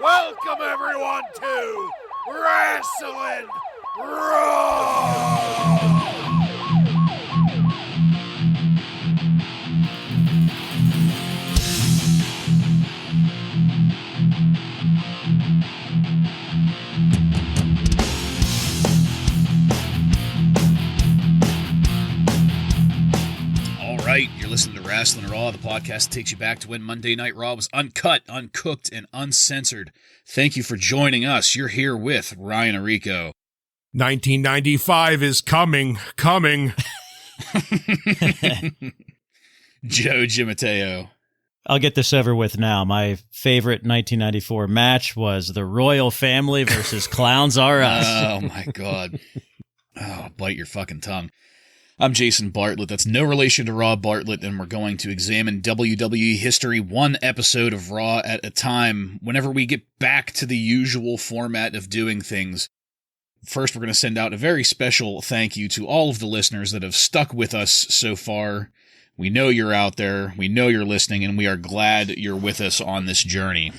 Welcome everyone to Wrasslin Raw! Right, you're listening to Wrasslin Raw, the podcast that takes you back to when Monday Night Raw was uncut, uncooked, and uncensored. Thank you for joining us. You're here with Ryan Arico. 1995 is coming. Joe Gimateo. I'll get this over with now. My favorite 1994 match was the Royal Family versus Clowns R Us. Oh, my God. Oh, bite your fucking tongue. I'm Jason Bartlett. That's no relation to Raw Bartlett, and we're going to examine WWE history one episode of Raw at a time whenever we get back to the usual format of doing things. First, we're going to send out a very special thank you to all of the listeners that have stuck with us so far. We know you're out there, we know you're listening, and we are glad you're with us on this journey.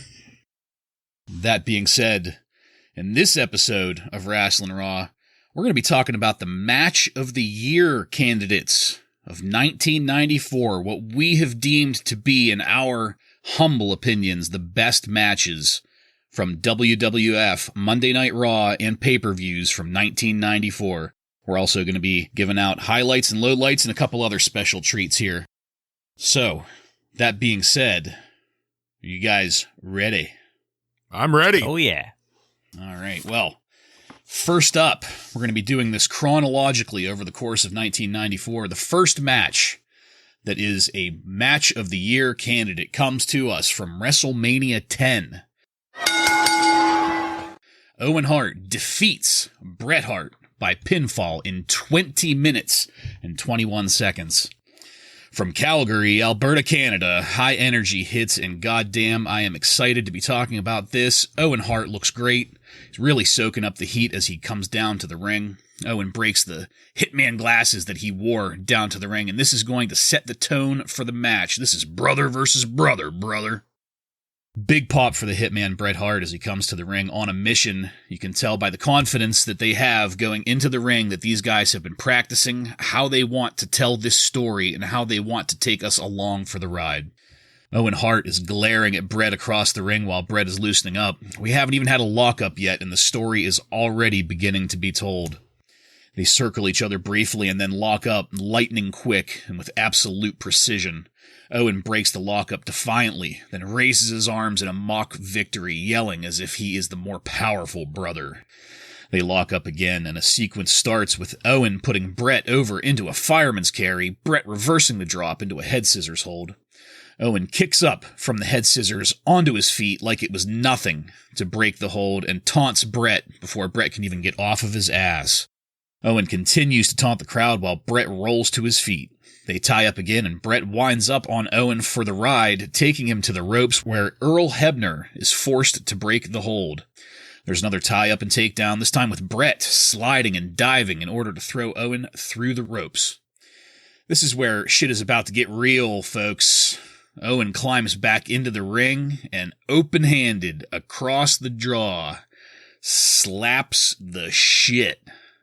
That being said, in this episode of Wrasslin Raw, we're going to be talking about the Match of the Year candidates of 1994, what we have deemed to be, in our humble opinions, the best matches from WWF, Monday Night Raw, and pay-per-views from 1994. We're also going to be giving out highlights and lowlights and a couple other special treats here. So, that being said, are you guys ready? I'm ready. Oh, yeah. All right, well, first up, we're going to be doing this chronologically over the course of 1994. The first match that is a Match of the Year candidate comes to us from WrestleMania 10. Owen Hart defeats Bret Hart by pinfall in 20 minutes and 21 seconds. From Calgary, Alberta, Canada, high energy hits, and goddamn, I am excited to be talking about this. Owen Hart looks great. He's really soaking up the heat as he comes down to the ring. Owen breaks the Hitman glasses that he wore down to the ring, and this is going to set the tone for the match. This is brother versus brother. Big pop for the Hitman Bret Hart as he comes to the ring on a mission. You can tell by the confidence that they have going into the ring that these guys have been practicing how they want to tell this story and how they want to take us along for the ride. Owen Hart is glaring at Bret across the ring while Bret is loosening up. We haven't even had a lockup yet, and the story is already beginning to be told. They circle each other briefly and then lock up lightning quick and with absolute precision. Owen breaks the lockup defiantly, then raises his arms in a mock victory, yelling as if he is the more powerful brother. They lock up again, and a sequence starts with Owen putting Bret over into a fireman's carry, Bret reversing the drop into a head scissors hold. Owen kicks up from the head scissors onto his feet like it was nothing to break the hold and taunts Bret before Bret can even get off of his ass. Owen continues to taunt the crowd while Bret rolls to his feet. They tie up again, and Bret winds up on Owen for the ride, taking him to the ropes where Earl Hebner is forced to break the hold. There's another tie-up and takedown, this time with Bret sliding and diving in order to throw Owen through the ropes. This is where shit is about to get real, folks. Owen climbs back into the ring and, open-handed across the jaw, slaps the shit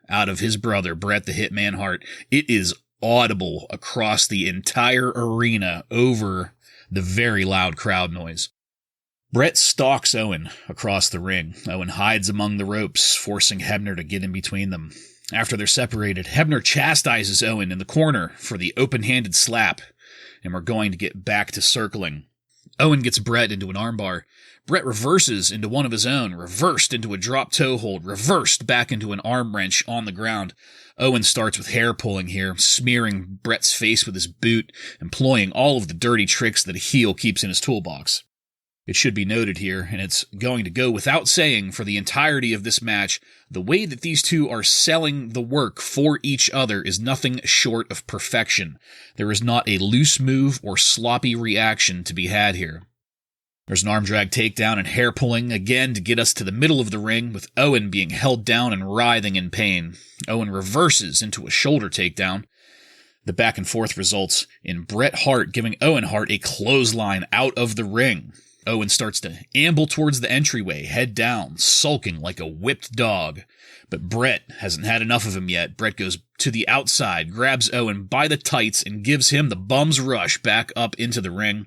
out of his brother, Bret the Hitman Hart. It is audible across the entire arena over the very loud crowd noise. Bret stalks Owen across the ring. Owen hides among the ropes, forcing Hebner to get in between them. After they're separated, Hebner chastises Owen in the corner for the open-handed slap, and we're going to get back to circling. Owen gets Bret into an armbar. Bret reverses into one of his own, reversed into a drop toe hold, reversed back into an arm wrench on the ground. Owen starts with hair pulling here, smearing Bret's face with his boot, employing all of the dirty tricks that a heel keeps in his toolbox. It should be noted here, and it's going to go without saying for the entirety of this match, the way that these two are selling the work for each other is nothing short of perfection. There is not a loose move or sloppy reaction to be had here. There's an arm drag takedown and hair pulling again to get us to the middle of the ring, with Owen being held down and writhing in pain. Owen reverses into a shoulder takedown. The back and forth results in Bret Hart giving Owen Hart a clothesline out of the ring. Owen starts to amble towards the entryway, head down, sulking like a whipped dog. But Bret hasn't had enough of him yet. Bret goes to the outside, grabs Owen by the tights, and gives him the bum's rush back up into the ring.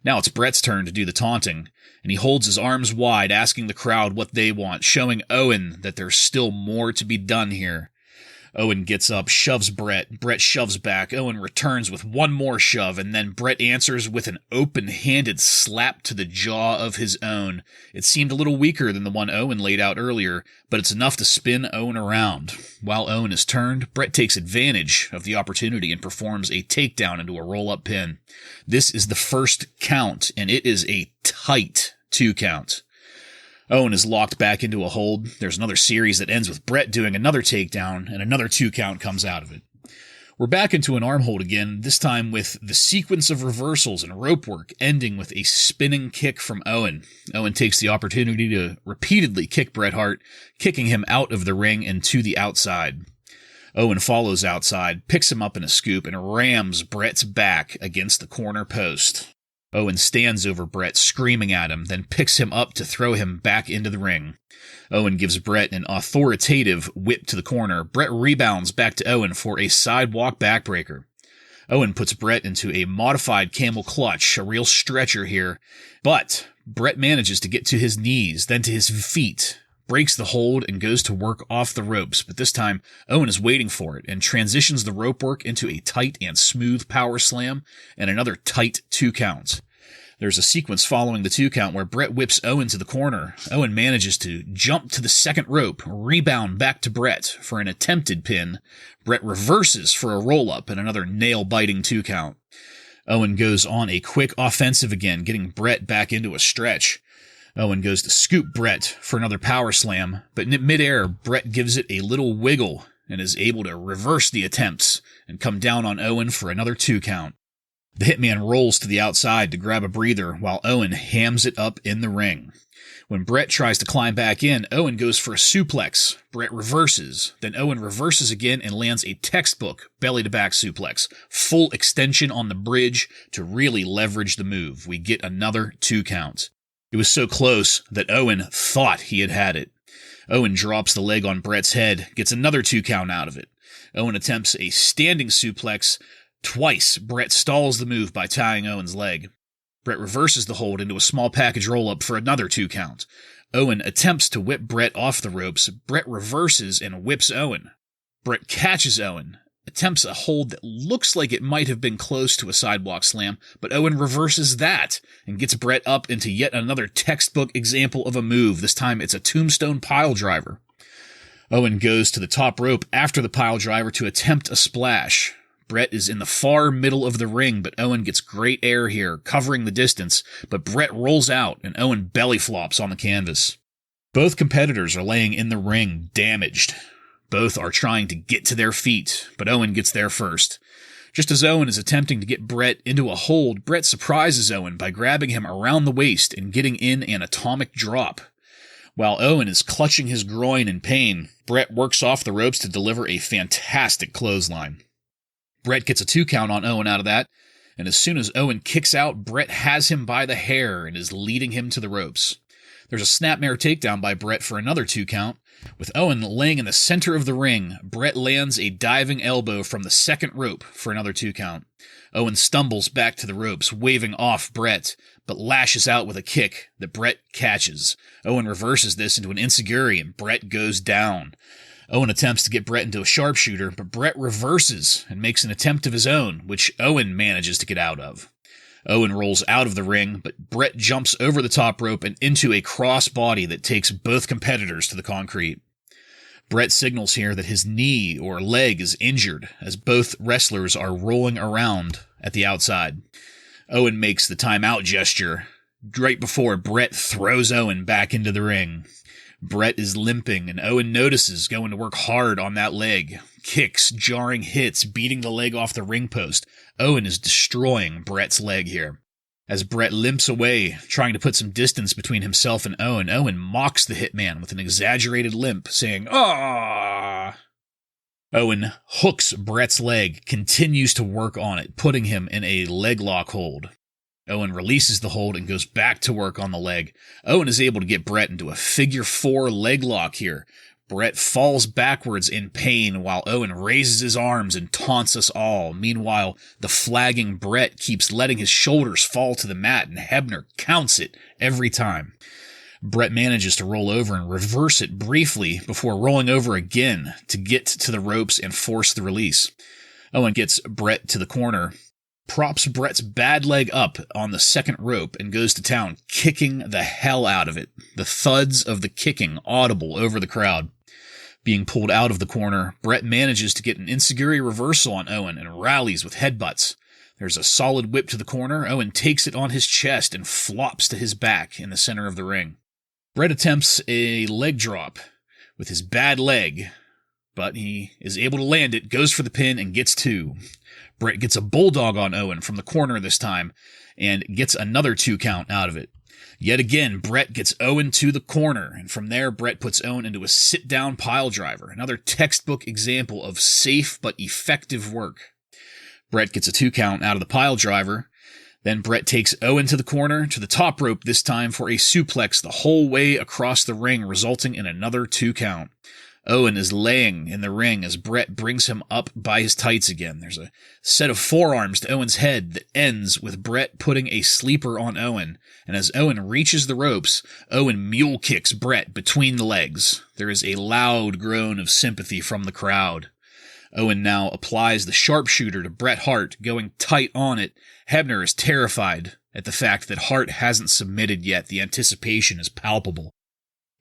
Now it's Bret's turn to do the taunting, and he holds his arms wide, asking the crowd what they want, showing Owen that there's still more to be done here. Owen gets up, shoves Bret. Bret shoves back. Owen returns with one more shove, and then Bret answers with an open-handed slap to the jaw of his own. It seemed a little weaker than the one Owen laid out earlier, but it's enough to spin Owen around. While Owen is turned, Bret takes advantage of the opportunity and performs a takedown into a roll-up pin. This is the first count, and it is a tight 2 count. Owen is locked back into a hold. There's another series that ends with Bret doing another takedown, and another 2 count comes out of it. We're back into an arm hold again, this time with the sequence of reversals and rope work ending with a spinning kick from Owen. Owen takes the opportunity to repeatedly kick Bret Hart, kicking him out of the ring and to the outside. Owen follows outside, picks him up in a scoop, and rams Bret's back against the corner post. Owen stands over Bret, screaming at him, then picks him up to throw him back into the ring. Owen gives Bret an authoritative whip to the corner. Bret rebounds back to Owen for a sidewalk backbreaker. Owen puts Bret into a modified camel clutch, a real stretcher here, but Bret manages to get to his knees, then to his feet, breaks the hold, and goes to work off the ropes, but this time Owen is waiting for it and transitions the rope work into a tight and smooth power slam and another tight 2 counts. There's a sequence following the 2 count where Bret whips Owen to the corner. Owen manages to jump to the second rope, rebound back to Bret for an attempted pin. Bret reverses for a roll-up and another nail-biting 2 count. Owen goes on a quick offensive again, getting Bret back into a stretch. Owen goes to scoop Bret for another power slam, but in midair, Bret gives it a little wiggle and is able to reverse the attempts and come down on Owen for another 2 count. The Hitman rolls to the outside to grab a breather while Owen hams it up in the ring. When Bret tries to climb back in, Owen goes for a suplex. Bret reverses. Then Owen reverses again and lands a textbook belly-to-back suplex. Full extension on the bridge to really leverage the move. We get another 2 count. It was so close that Owen thought he had it. Owen drops the leg on Bret's head, gets another 2 count out of it. Owen attempts a standing suplex. Twice, Bret stalls the move by tying Owen's leg. Bret reverses the hold into a small package roll-up for another 2 count. Owen attempts to whip Bret off the ropes. Bret reverses and whips Owen. Bret catches Owen, attempts a hold that looks like it might have been close to a sidewalk slam, but Owen reverses that and gets Bret up into yet another textbook example of a move. This time it's a tombstone pile driver. Owen goes to the top rope after the pile driver to attempt a splash. Bret is in the far middle of the ring, but Owen gets great air here, covering the distance, but Bret rolls out and Owen belly flops on the canvas. Both competitors are laying in the ring, damaged. Both are trying to get to their feet, but Owen gets there first. Just as Owen is attempting to get Bret into a hold, Bret surprises Owen by grabbing him around the waist and getting in an atomic drop. While Owen is clutching his groin in pain, Bret works off the ropes to deliver a fantastic clothesline. Bret gets a 2 count on Owen out of that, and as soon as Owen kicks out, Bret has him by the hair and is leading him to the ropes. There's a snapmare takedown by Bret for another 2 count. With Owen laying in the center of the ring, Bret lands a diving elbow from the second rope for another 2 count. Owen stumbles back to the ropes, waving off Bret, but lashes out with a kick that Bret catches. Owen reverses this into an enziguri, and Bret goes down. Owen attempts to get Bret into a sharpshooter, but Bret reverses and makes an attempt of his own, which Owen manages to get out of. Owen rolls out of the ring, but Bret jumps over the top rope and into a crossbody that takes both competitors to the concrete. Bret signals here that his knee or leg is injured, as both wrestlers are rolling around at the outside. Owen makes the timeout gesture right before Bret throws Owen back into the ring. Bret is limping, and Owen notices going to work hard on that leg. Kicks, jarring hits, beating the leg off the ring post. Owen is destroying Bret's leg here. As Bret limps away, trying to put some distance between himself and Owen, Owen mocks the Hitman with an exaggerated limp, saying, "Ah!" Owen hooks Bret's leg, continues to work on it, putting him in a leg lock hold. Owen releases the hold and goes back to work on the leg. Owen is able to get Bret into a figure 4 leg lock here. Bret falls backwards in pain while Owen raises his arms and taunts us all. Meanwhile, the flagging Bret keeps letting his shoulders fall to the mat, and Hebner counts it every time. Bret manages to roll over and reverse it briefly before rolling over again to get to the ropes and force the release. Owen gets Bret to the corner, props Bret's bad leg up on the second rope, and goes to town, kicking the hell out of it. The thuds of the kicking audible over the crowd. Being pulled out of the corner, Bret manages to get an enziguri reversal on Owen and rallies with headbutts. There's a solid whip to the corner. Owen takes it on his chest and flops to his back in the center of the ring. Bret attempts a leg drop with his bad leg, but he is able to land it, goes for the pin, and gets 2. Bret gets a bulldog on Owen from the corner this time and gets another 2 count out of it. Yet again, Bret gets Owen to the corner, and from there, Bret puts Owen into a sit-down pile driver, another textbook example of safe but effective work. Bret gets a 2 count out of the pile driver. Then Bret takes Owen to the corner, to the top rope this time for a suplex the whole way across the ring, resulting in another 2 count. Owen is laying in the ring as Bret brings him up by his tights again. There's a set of forearms to Owen's head that ends with Bret putting a sleeper on Owen. And as Owen reaches the ropes, Owen mule kicks Bret between the legs. There is a loud groan of sympathy from the crowd. Owen now applies the sharpshooter to Bret Hart, going tight on it. Hebner is terrified at the fact that Hart hasn't submitted yet. The anticipation is palpable.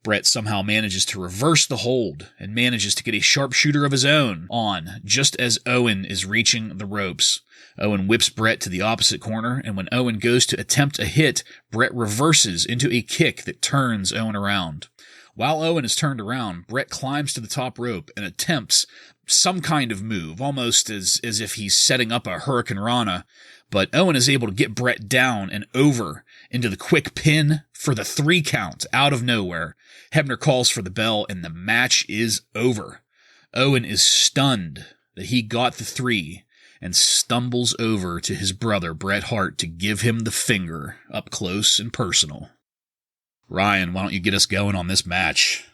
Bret somehow manages to reverse the hold and manages to get a sharpshooter of his own on just as Owen is reaching the ropes. Owen whips Bret to the opposite corner, and when Owen goes to attempt a hit, Bret reverses into a kick that turns Owen around. While Owen is turned around, Bret climbs to the top rope and attempts some kind of move, almost as if he's setting up a Hurricane Rana, but Owen is able to get Bret down and over into the quick pin for the 3 count out of nowhere. Hebner calls for the bell, and the match is over. Owen is stunned that he got the 3 and stumbles over to his brother Bret Hart to give him the finger up close and personal. Ryan, why don't you get us going on this match?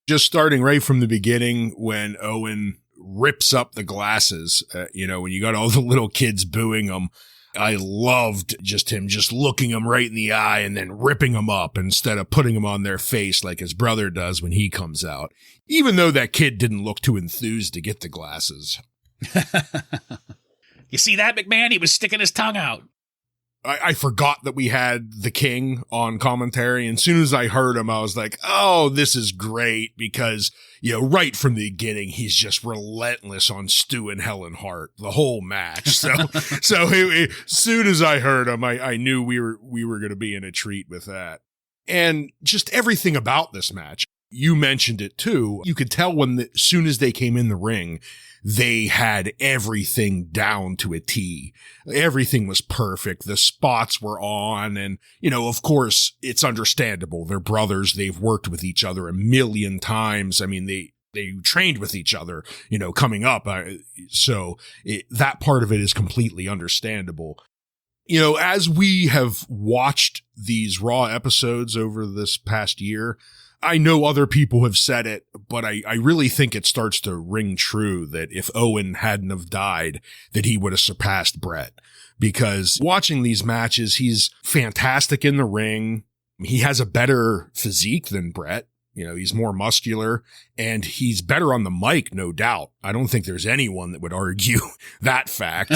Just starting right from the beginning when Owen rips up the glasses, when you got all the little kids booing him. I loved him looking them right in the eye and then ripping them up instead of putting them on their face like his brother does when he comes out. Even though that kid didn't look too enthused to get the glasses. You see that, McMahon? He was sticking his tongue out. I forgot that we had the King on commentary. And as soon as I heard him, I was like, oh, this is great because, right from the beginning, he's just relentless on Stu and Helen Hart the whole match. So as soon as I heard him, I knew we were going to be in a treat with that. And just everything about this match. You mentioned it too. You could tell as soon as they came in the ring, they had everything down to a T. Everything was perfect. The spots were on. And, of course, it's understandable. They're brothers. They've worked with each other a million times. I mean, they trained with each other, coming up. So that part of it is completely understandable. As we have watched these Raw episodes over this past year, I know other people have said it, but I really think it starts to ring true that if Owen hadn't have died, that he would have surpassed Bret. Because watching these matches, he's fantastic in the ring. He has a better physique than Bret. He's more muscular and he's better on the mic, no doubt. I don't think there's anyone that would argue that fact.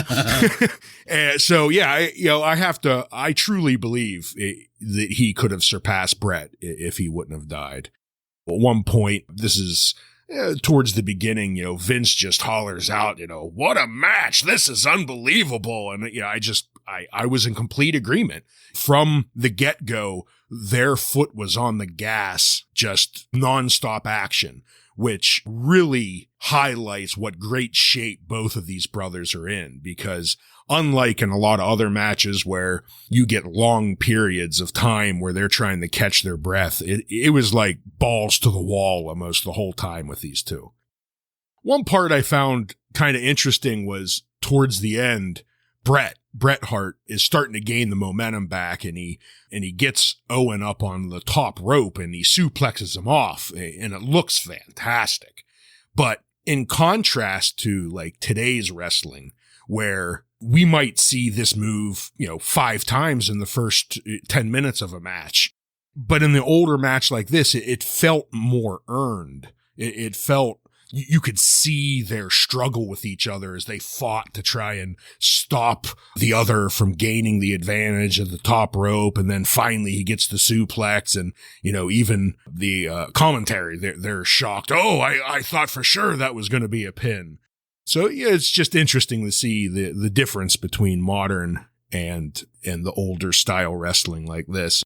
So yeah, I truly believe that he could have surpassed Bret if he wouldn't have died. At one point, this is towards the beginning, Vince just hollers out, what a match. This is unbelievable. And I was in complete agreement from the get-go. Their foot was on the gas, just nonstop action, which really highlights what great shape both of these brothers are in, because unlike in a lot of other matches where you get long periods of time where they're trying to catch their breath, it was like balls to the wall almost the whole time with these two. One part I found kind of interesting was towards the end, Bret Hart is starting to gain the momentum back, and he gets Owen up on the top rope and he suplexes him off, and it looks fantastic. But in contrast to like today's wrestling, where we might see this move, 5 times in the first 10 minutes of a match, but in the older match like this, it felt more earned. It felt, you could see their struggle with each other as they fought to try and stop the other from gaining the advantage of the top rope. And then finally he gets the suplex, and, even the commentary, they're shocked. Oh, I thought for sure that was going to be a pin. So yeah, it's just interesting to see the difference between modern and the older style wrestling like this.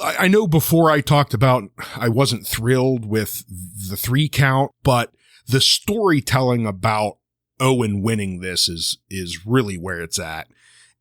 I know before I talked about I wasn't thrilled with the 3 count, but the storytelling about Owen winning this is really where it's at.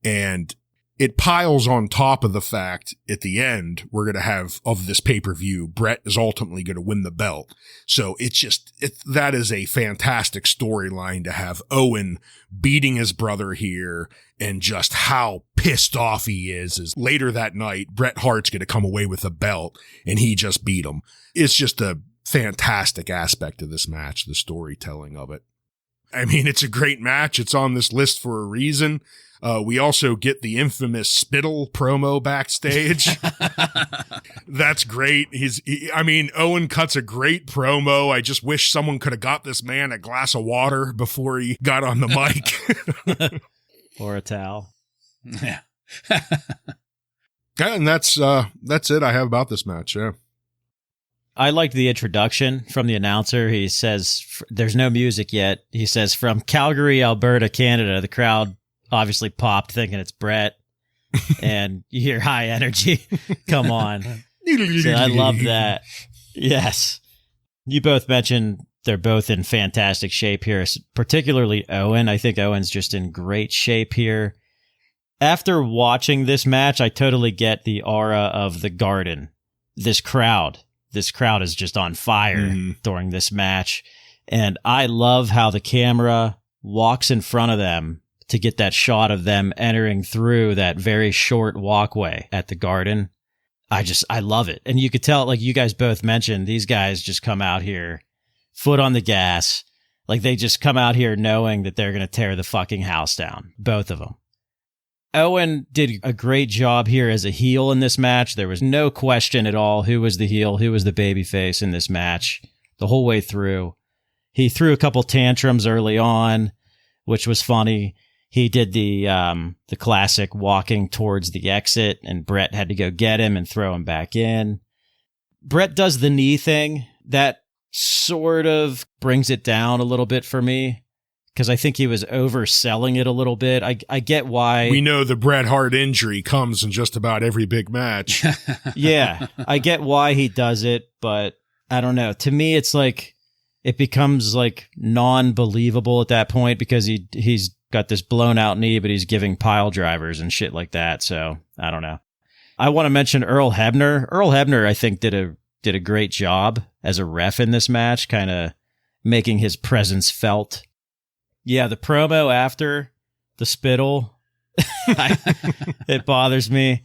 And it piles on top of the fact at the end, we're going to have, of this pay-per-view, Bret is ultimately going to win the belt. So that is a fantastic storyline to have Owen beating his brother here, and just how pissed off he is later that night, Bret Hart's going to come away with the belt and he just beat him. It's just a fantastic aspect of this match, the storytelling of it. I mean, it's a great match. It's on this list for a reason. We also get the infamous spittle promo backstage. That's great. Owen cuts a great promo. I just wish someone could have got this man a glass of water before he got on the mic. Or a towel. Yeah. And that's it I have about this match. Yeah. I liked the introduction from the announcer. He says, there's no music yet. He says, from Calgary, Alberta, Canada. The crowd obviously popped thinking it's Bret, and you hear high energy. Come on. So I love that. Yes. You both mentioned they're both in fantastic shape here, particularly Owen. I think Owen's just in great shape here. After watching this match, I totally get the aura of the Garden. This crowd is just on fire during this match. And I love how the camera walks in front of them to get that shot of them entering through that very short walkway at the Garden. I love it. And you could tell, like you guys both mentioned, these guys just come out here, foot on the gas. Like they just come out here knowing that they're going to tear the fucking house down. Both of them. Owen did a great job here as a heel in this match. There was no question at all who was the heel, who was the babyface in this match the whole way through. He threw a couple tantrums early on, which was funny. He did the classic walking towards the exit, and Bret had to go get him and throw him back in. Bret does the knee thing. That sort of brings it down a little bit for me, because I think he was overselling it a little bit. I get why. We know the Bret Hart injury comes in just about every big match. Yeah, I get why he does it, but I don't know. To me, it's like it becomes like non-believable at that point, because he's got this blown out knee, but he's giving pile drivers and shit like that. So I don't know. I want to mention Earl Hebner. Earl Hebner, I think, did a great job as a ref in this match, kind of making his presence felt. Yeah, the promo after the spittle, it bothers me.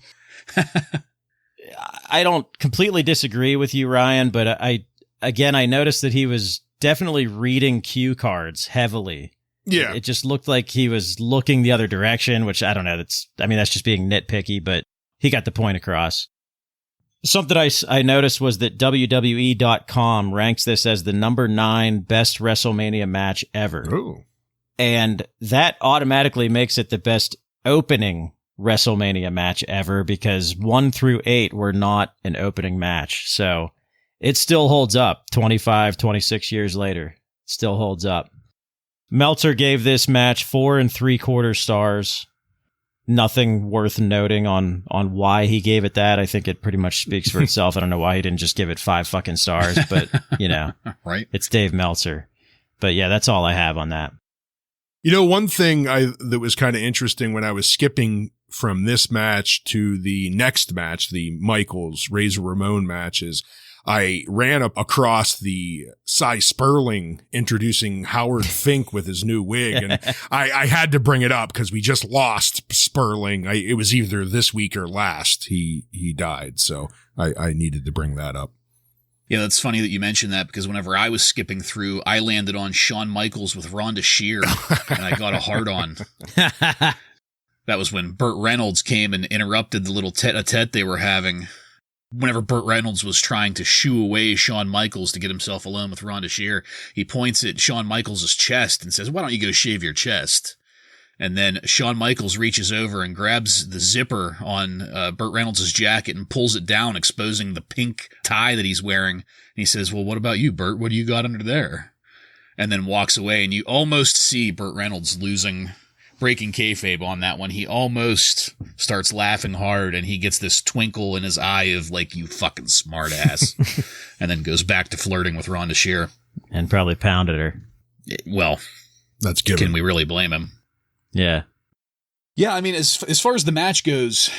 I don't completely disagree with you, Ryan, but I noticed that he was definitely reading cue cards heavily. Yeah. It just looked like he was looking the other direction, which I don't know. That's just being nitpicky, but he got the point across. Something I noticed was that WWE.com ranks this as the number 9 best WrestleMania match ever. Ooh. And that automatically makes it the best opening WrestleMania match ever, because 1 through 8 were not an opening match. So it still holds up 25, 26 years later. Still holds up. Meltzer gave this match 4 3/4 stars. Nothing worth noting on why he gave it that. I think it pretty much speaks for itself. I don't know why he didn't just give it 5 fucking stars, but right. It's Dave Meltzer. But yeah, that's all I have on that. One thing that was kind of interesting when I was skipping from this match to the next match, the Michaels Razor Ramon match, is I ran up across the Cy Sperling introducing Howard Fink with his new wig. And I had to bring it up because we just lost Sperling. It was either this week or last he died. So I needed to bring that up. Yeah, that's funny that you mentioned that because whenever I was skipping through, I landed on Shawn Michaels with Rhonda Shear and I got a hard on. That was when Burt Reynolds came and interrupted the little tete-a-tete they were having. Whenever Burt Reynolds was trying to shoo away Shawn Michaels to get himself alone with Rhonda Shear, he points at Shawn Michaels' chest and says, "Why don't you go shave your chest?" And then Shawn Michaels reaches over and grabs the zipper on Burt Reynolds' jacket and pulls it down, exposing the pink tie that he's wearing. And he says, "Well, what about you, Burt? What do you got under there?" And then walks away, and you almost see Burt Reynolds breaking kayfabe on that one. He almost starts laughing hard, and he gets this twinkle in his eye of like, "You fucking smart ass," and then goes back to flirting with Rhonda Shear. And probably pounded her. Well, that's good. Can we really blame him? Yeah. Yeah, I mean, as far as the match goes,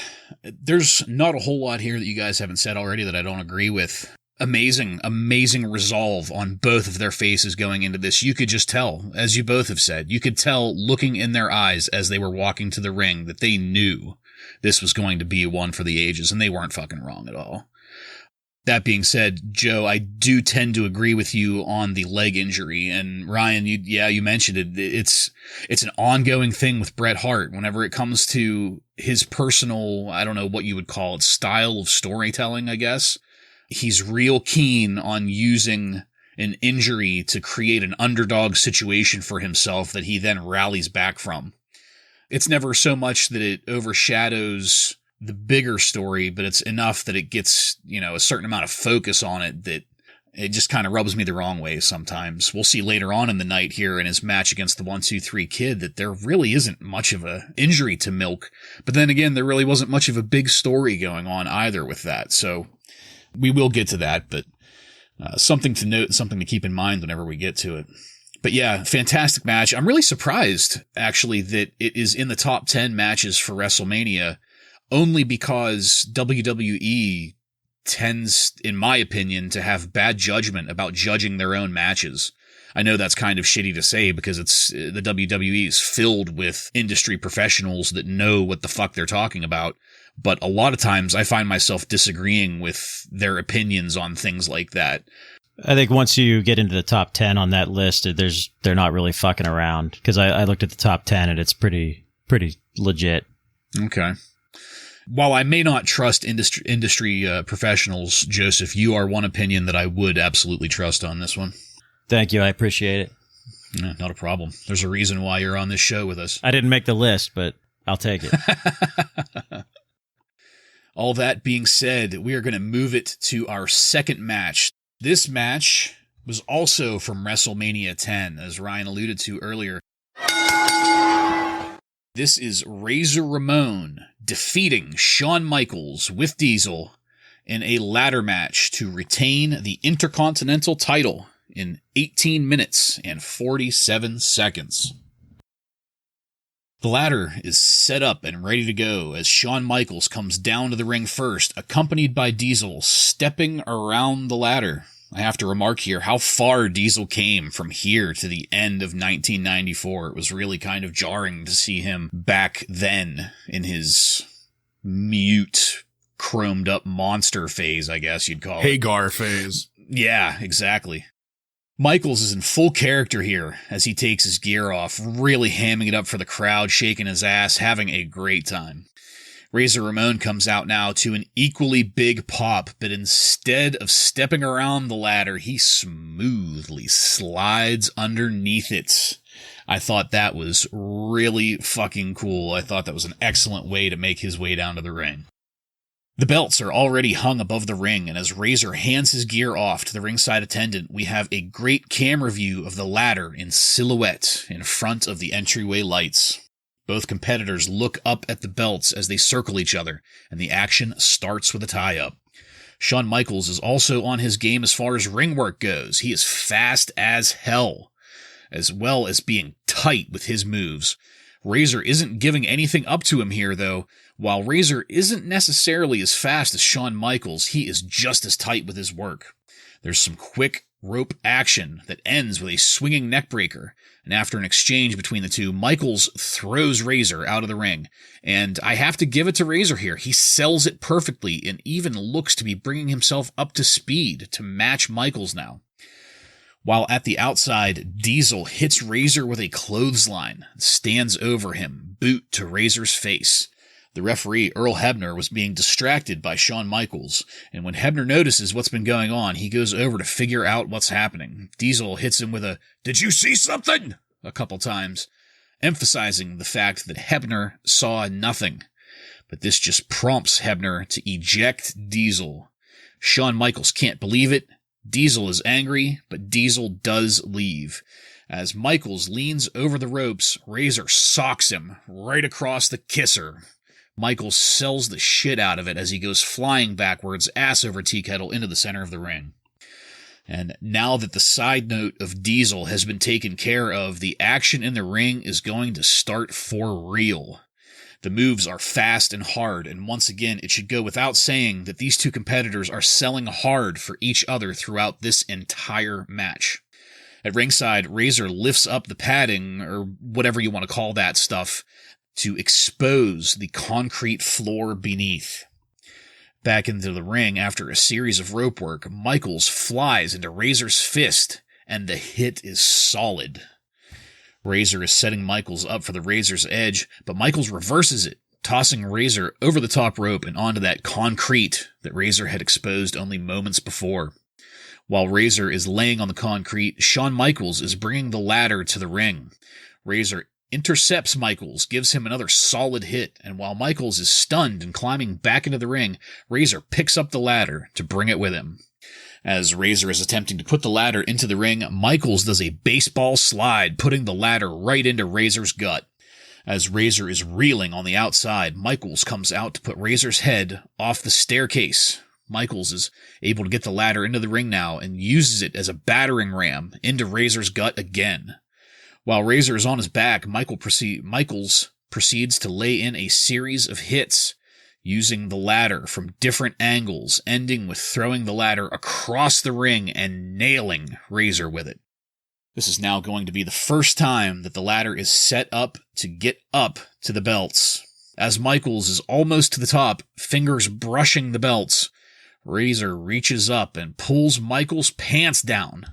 there's not a whole lot here that you guys haven't said already that I don't agree with. Amazing resolve on both of their faces going into this. You could just tell, as you both have said, you could tell looking in their eyes as they were walking to the ring that they knew this was going to be one for the ages, and they weren't fucking wrong at all. That being said, Joe, I do tend to agree with you on the leg injury. And Ryan, you mentioned it. It's an ongoing thing with Bret Hart. Whenever it comes to his personal, I don't know what you would call it, style of storytelling, I guess. He's real keen on using an injury to create an underdog situation for himself that he then rallies back from. It's never so much that it overshadows the bigger story, but it's enough that it gets, a certain amount of focus on it that it just kind of rubs me the wrong way sometimes. We'll see later on in the night here in his match against the 1-2-3 Kid that there really isn't much of a injury to milk. But then again, there really wasn't much of a big story going on either with that. So we will get to that, but something to note, something to keep in mind whenever we get to it. But yeah, fantastic match. I'm really surprised, actually, that it is in the top 10 matches for WrestleMania, only because WWE tends, in my opinion, to have bad judgment about judging their own matches. I know that's kind of shitty to say because the WWE is filled with industry professionals that know what the fuck they're talking about. But a lot of times I find myself disagreeing with their opinions on things like that. I think once you get into the top 10 on that list, they're not really fucking around, because I looked at the top 10 and it's pretty legit. Okay. While I may not trust industry professionals, Joseph, you are one opinion that I would absolutely trust on this one. Thank you. I appreciate it. Yeah, not a problem. There's a reason why you're on this show with us. I didn't make the list, but I'll take it. All that being said, we are going to move it to our second match. This match was also from WrestleMania 10, as Ryan alluded to earlier. This is Razor Ramon defeating Shawn Michaels with Diesel in a ladder match to retain the Intercontinental title in 18 minutes and 47 seconds. The ladder is set up and ready to go as Shawn Michaels comes down to the ring first, accompanied by Diesel stepping around the ladder. I have to remark here how far Diesel came from here to the end of 1994. It was really kind of jarring to see him back then in his mute, chromed up monster phase, I guess you'd call it. Hagar phase. Yeah, exactly. Michaels is in full character here as he takes his gear off, really hamming it up for the crowd, shaking his ass, having a great time. Razor Ramon comes out now to an equally big pop, but instead of stepping around the ladder, he smoothly slides underneath it. I thought that was really fucking cool. I thought that was an excellent way to make his way down to the ring. The belts are already hung above the ring, and as Razor hands his gear off to the ringside attendant, we have a great camera view of the ladder in silhouette in front of the entryway lights. Both competitors look up at the belts as they circle each other, and the action starts with a tie-up. Shawn Michaels is also on his game as far as ring work goes. He is fast as hell, as well as being tight with his moves. Razor isn't giving anything up to him here, though. While Razor isn't necessarily as fast as Shawn Michaels, he is just as tight with his work. There's some quick rope action that ends with a swinging neckbreaker, and after an exchange between the two, Michaels throws Razor out of the ring, and I have to give it to Razor here. He sells it perfectly and even looks to be bringing himself up to speed to match Michaels now. While at the outside, Diesel hits Razor with a clothesline, stands over him, boot to Razor's face. The referee, Earl Hebner, was being distracted by Shawn Michaels, and when Hebner notices what's been going on, he goes over to figure out what's happening. Diesel hits him with a, "Did you see something?" a couple times, emphasizing the fact that Hebner saw nothing. But this just prompts Hebner to eject Diesel. Shawn Michaels can't believe it. Diesel is angry, but Diesel does leave. As Michaels leans over the ropes, Razor socks him right across the kisser. Michaels sells the shit out of it as he goes flying backwards, ass over tea kettle, into the center of the ring. And now that the side note of Diesel has been taken care of, the action in the ring is going to start for real. The moves are fast and hard, and once again, it should go without saying that these two competitors are selling hard for each other throughout this entire match. At ringside, Razor lifts up the padding, or whatever you want to call that stuff, to expose the concrete floor beneath. Back into the ring after a series of rope work, Michaels flies into Razor's fist, and the hit is solid. Razor is setting Michaels up for the Razor's edge, but Michaels reverses it, tossing Razor over the top rope and onto that concrete that Razor had exposed only moments before. While Razor is laying on the concrete, Shawn Michaels is bringing the ladder to the ring. Razor intercepts Michaels, gives him another solid hit, and while Michaels is stunned and climbing back into the ring, Razor picks up the ladder to bring it with him. As Razor is attempting to put the ladder into the ring, Michaels does a baseball slide, putting the ladder right into Razor's gut. As Razor is reeling on the outside, Michaels comes out to put Razor's head off the staircase. Michaels is able to get the ladder into the ring now and uses it as a battering ram into Razor's gut again. While Razor is on his back, Michaels proceeds to lay in a series of hits, using the ladder from different angles, ending with throwing the ladder across the ring and nailing Razor with it. This is now going to be the first time that the ladder is set up to get up to the belts. As Michaels is almost to the top, fingers brushing the belts, Razor reaches up and pulls Michaels' pants down,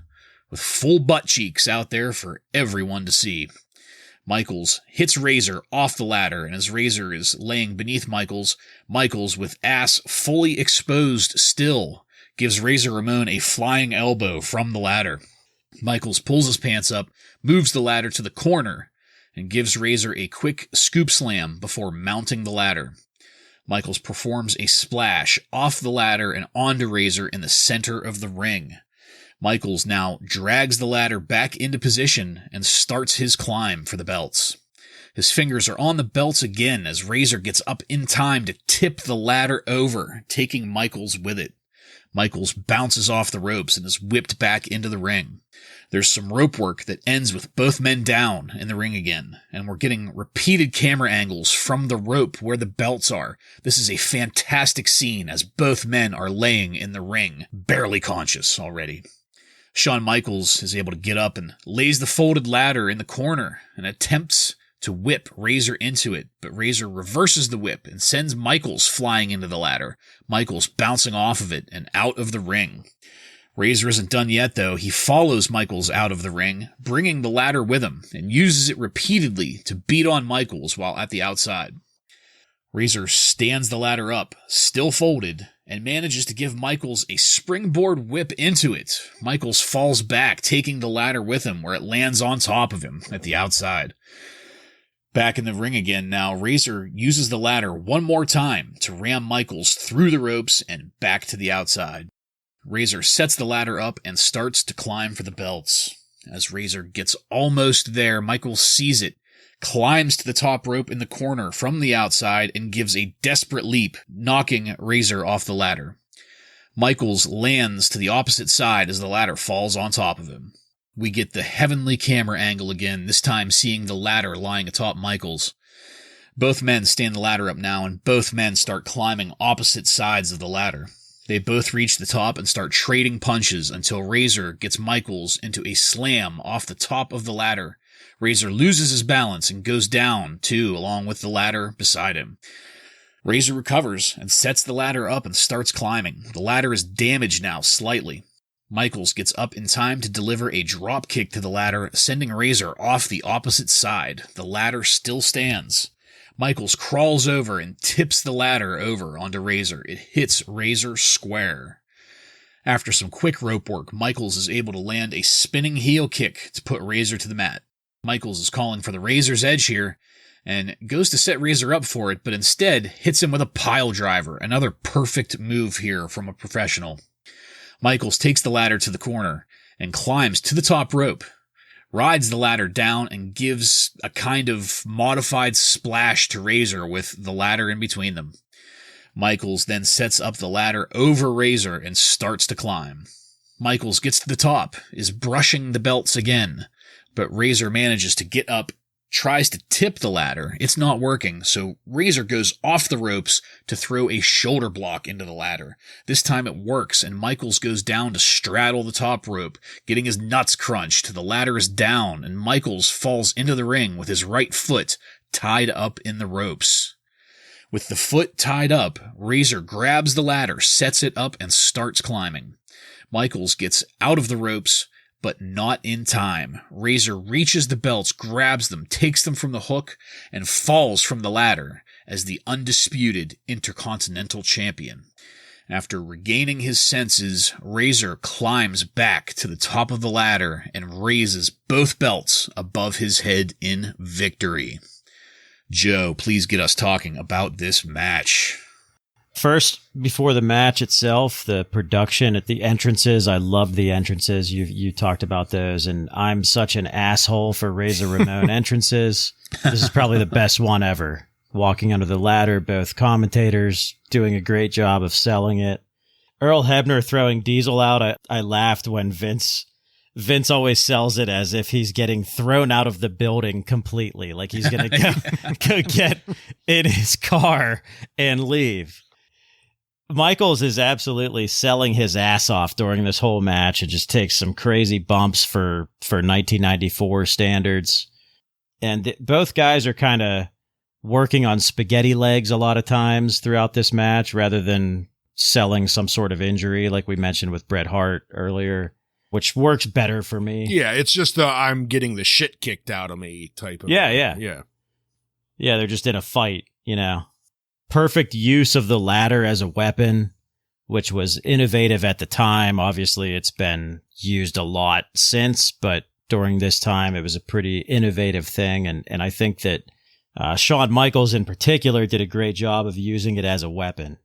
with full butt cheeks out there for everyone to see. Michaels hits Razor off the ladder, and as Razor is laying beneath Michaels, with ass fully exposed still, gives Razor Ramon a flying elbow from the ladder. Michaels pulls his pants up, moves the ladder to the corner, and gives Razor a quick scoop slam before mounting the ladder. Michaels performs a splash off the ladder and onto Razor in the center of the ring. Michaels now drags the ladder back into position and starts his climb for the belts. His fingers are on the belts again as Razor gets up in time to tip the ladder over, taking Michaels with it. Michaels bounces off the ropes and is whipped back into the ring. There's some rope work that ends with both men down in the ring again, and we're getting repeated camera angles from the rope where the belts are. This is a fantastic scene as both men are laying in the ring, barely conscious already. Shawn Michaels is able to get up and lays the folded ladder in the corner and attempts to whip Razor into it, but Razor reverses the whip and sends Michaels flying into the ladder, Michaels bouncing off of it and out of the ring. Razor isn't done yet, though. He follows Michaels out of the ring, bringing the ladder with him, and uses it repeatedly to beat on Michaels while at the outside. Razor stands the ladder up, still folded, and manages to give Michaels a springboard whip into it. Michaels falls back, taking the ladder with him, where it lands on top of him at the outside. Back in the ring again now, Razor uses the ladder one more time to ram Michaels through the ropes and back to the outside. Razor sets the ladder up and starts to climb for the belts. As Razor gets almost there, Michaels sees it, climbs to the top rope in the corner from the outside, and gives a desperate leap, knocking Razor off the ladder. Michaels lands to the opposite side as the ladder falls on top of him. We get the heavenly camera angle again, this time seeing the ladder lying atop Michaels. Both men stand the ladder up now, and both men start climbing opposite sides of the ladder. They both reach the top and start trading punches until Razor gets Michaels into a slam off the top of the ladder. Razor loses his balance and goes down, too, along with the ladder beside him. Razor recovers and sets the ladder up and starts climbing. The ladder is damaged now, slightly. Michaels gets up in time to deliver a drop kick to the ladder, sending Razor off the opposite side. The ladder still stands. Michaels crawls over and tips the ladder over onto Razor. It hits Razor square. After some quick rope work, Michaels is able to land a spinning heel kick to put Razor to the mat. Michaels is calling for the Razor's Edge here and goes to set Razor up for it, but instead hits him with a pile driver, another perfect move here from a professional. Michaels takes the ladder to the corner and climbs to the top rope, rides the ladder down, and gives a kind of modified splash to Razor with the ladder in between them. Michaels then sets up the ladder over Razor and starts to climb. Michaels gets to the top, is brushing the belts again, but Razor manages to get up, tries to tip the ladder. It's not working, so Razor goes off the ropes to throw a shoulder block into the ladder. This time it works, and Michaels goes down to straddle the top rope, getting his nuts crunched. The ladder is down, and Michaels falls into the ring with his right foot tied up in the ropes. With the foot tied up, Razor grabs the ladder, sets it up, and starts climbing. Michaels gets out of the ropes, but not in time. Razor reaches the belts, grabs them, takes them from the hook, and falls from the ladder as the undisputed Intercontinental Champion. After regaining his senses, Razor climbs back to the top of the ladder and raises both belts above his head in victory. Joe, please get us talking about this match. First, before the match itself, the production at the entrances, I love the entrances. You talked about those, and I'm such an asshole for Razor Ramon entrances. This is probably the best one ever. Walking under the ladder, both commentators doing a great job of selling it. Earl Hebner throwing Diesel out. I laughed when Vince always sells it as if he's getting thrown out of the building completely. Like he's going to go get in his car and leave. Michaels is absolutely selling his ass off during this whole match. It just takes some crazy bumps for 1994 standards. And both guys are kind of working on spaghetti legs a lot of times throughout this match rather than selling some sort of injury like we mentioned with Bret Hart earlier, which works better for me. Yeah, it's just I'm getting the shit kicked out of me type of Yeah, they're just in a fight, you know. Perfect use of the ladder as a weapon, which was innovative at the time. Obviously, it's been used a lot since, but during this time, it was a pretty innovative thing. And I think that Shawn Michaels in particular did a great job of using it as a weapon.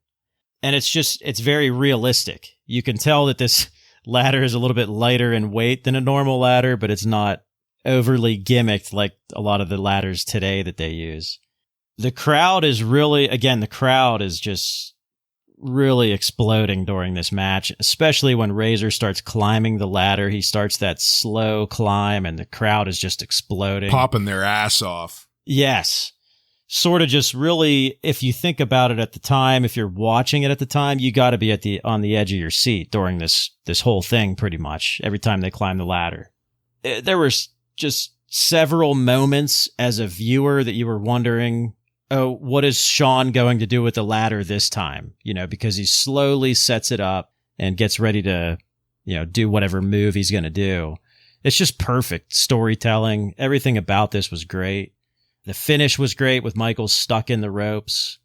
And it's very realistic. You can tell that this ladder is a little bit lighter in weight than a normal ladder, but it's not overly gimmicked like a lot of the ladders today that they use. The crowd is just really exploding during this match, especially when Razor starts climbing the ladder. He starts that slow climb and the crowd is just exploding. Popping their ass off. Yes. Sort of just really, if you think about it at the time, if you're watching it at the time, you got to be on the edge of your seat during this whole thing pretty much every time they climb the ladder. There was just several moments as a viewer that you were wondering, oh, what is Shawn going to do with the ladder this time? You know, because he slowly sets it up and gets ready to, you know, do whatever move he's going to do. It's just perfect storytelling. Everything about this was great. The finish was great with Michaels stuck in the ropes.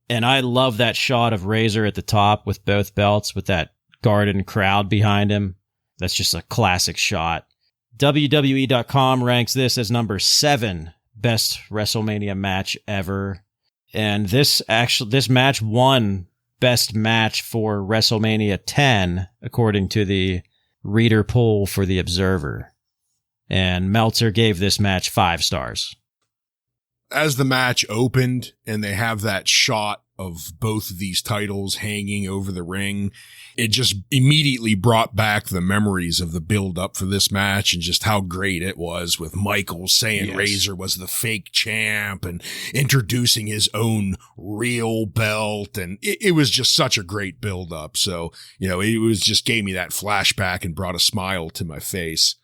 And I love that shot of Razor at the top with both belts with that garden crowd behind him. That's just a classic shot. WWE.com ranks this as number 7 best WrestleMania match ever. And this match won best match for WrestleMania 10, according to the reader poll for The Observer. And Meltzer gave this match 5 stars. As the match opened and they have that shot of both of these titles hanging over the ring. It just immediately brought back the memories of the build up for this match and just how great it was, with Michaels saying Razor was the fake champ and introducing his own real belt. And it was just such a great build up. So, it was just gave me that flashback and brought a smile to my face.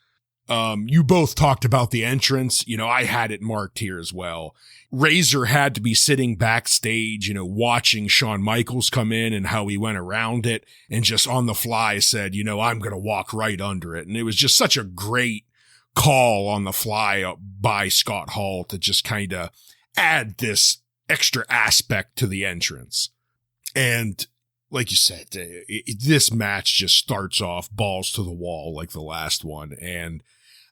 You both talked about the entrance. I had it marked here as well. Razor had to be sitting backstage, watching Shawn Michaels come in and how he went around it and just on the fly said, I'm going to walk right under it. And it was just such a great call on the fly by Scott Hall to just kind of add this extra aspect to the entrance. And like you said, this match just starts off balls to the wall like the last one. And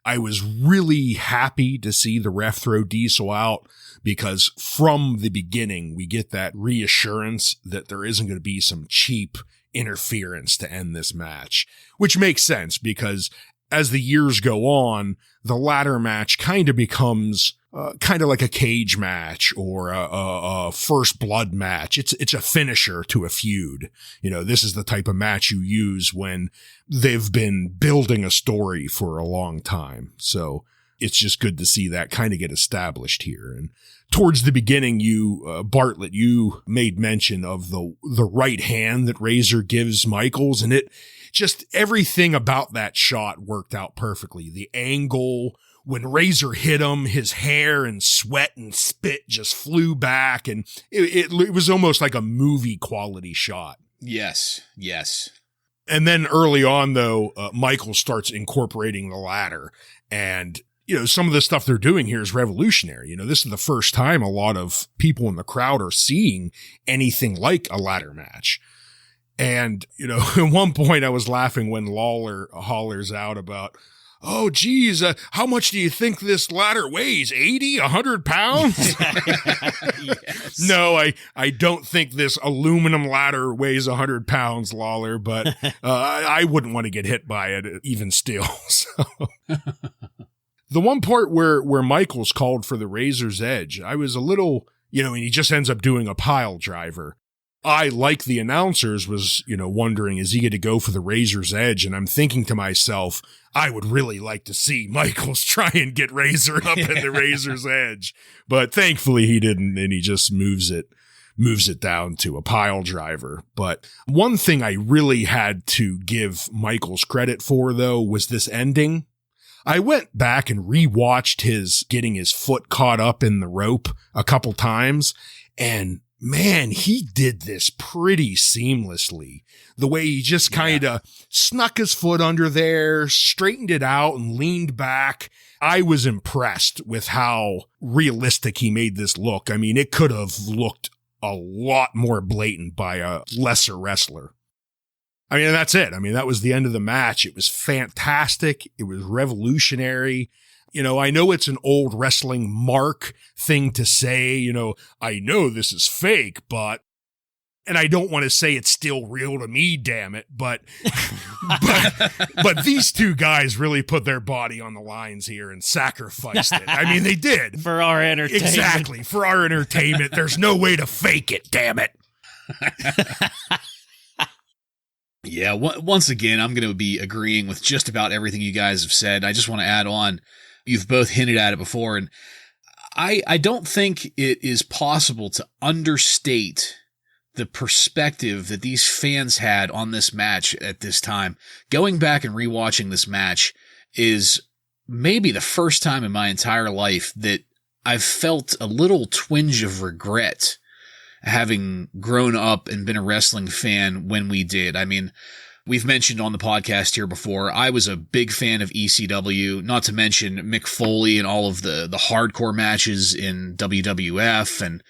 I was really happy to see the ref throw Diesel out, because from the beginning, we get that reassurance that there isn't going to be some cheap interference to end this match, which makes sense because as the years go on, the ladder match kind of becomes kind of like a cage match or a first blood match. It's a finisher to a feud. This is the type of match you use when they've been building a story for a long time. So it's just good to see that kind of get established here. And towards the beginning, Bartlett, you made mention of the right hand that Razor gives Michaels, and it just everything about that shot worked out perfectly. The angle, when Razor hit him, his hair and sweat and spit just flew back, and it was almost like a movie quality shot. Yes. And then early on, though, Michael starts incorporating the ladder, and some of the stuff they're doing here is revolutionary. This is the first time a lot of people in the crowd are seeing anything like a ladder match. And, at one point I was laughing when Lawler hollers out about, oh, geez, how much do you think this ladder weighs? 80, 100 pounds? Yes. No, I don't think this aluminum ladder weighs 100 pounds, Lawler, but I wouldn't want to get hit by it even still. So. The one part where Michaels called for the Razor's Edge, I was a little, and he just ends up doing a pile driver. I, like the announcers, was, wondering, is he going to go for the Razor's Edge? And I'm thinking to myself, I would really like to see Michaels try and get Razor up in the Razor's Edge. But thankfully he didn't, and he just moves it down to a pile driver. But one thing I really had to give Michaels credit for, though, was this ending. I went back and rewatched his getting his foot caught up in the rope a couple times, and man, he did this pretty seamlessly. The way he just kind of snuck his foot under there, straightened it out, and leaned back. I was impressed with how realistic he made this look. I mean, it could have looked a lot more blatant by a lesser wrestler. I mean, that's it. I mean, that was the end of the match. It was fantastic. It was revolutionary. I know it's an old wrestling mark thing to say, I know this is fake, and I don't want to say it's still real to me, damn it, but these two guys really put their body on the lines here and sacrificed it. I mean, they did. For our entertainment. Exactly. For our entertainment. There's no way to fake it, damn it. Yeah, once again, I'm going to be agreeing with just about everything you guys have said. I just want to add on, you've both hinted at it before, and I don't think it is possible to understate the perspective that these fans had on this match at this time. Going back and rewatching this match is maybe the first time in my entire life that I've felt a little twinge of regret having grown up and been a wrestling fan when we did. I mean, we've mentioned on the podcast here before, I was a big fan of ECW, not to mention Mick Foley and all of the hardcore matches in WWF and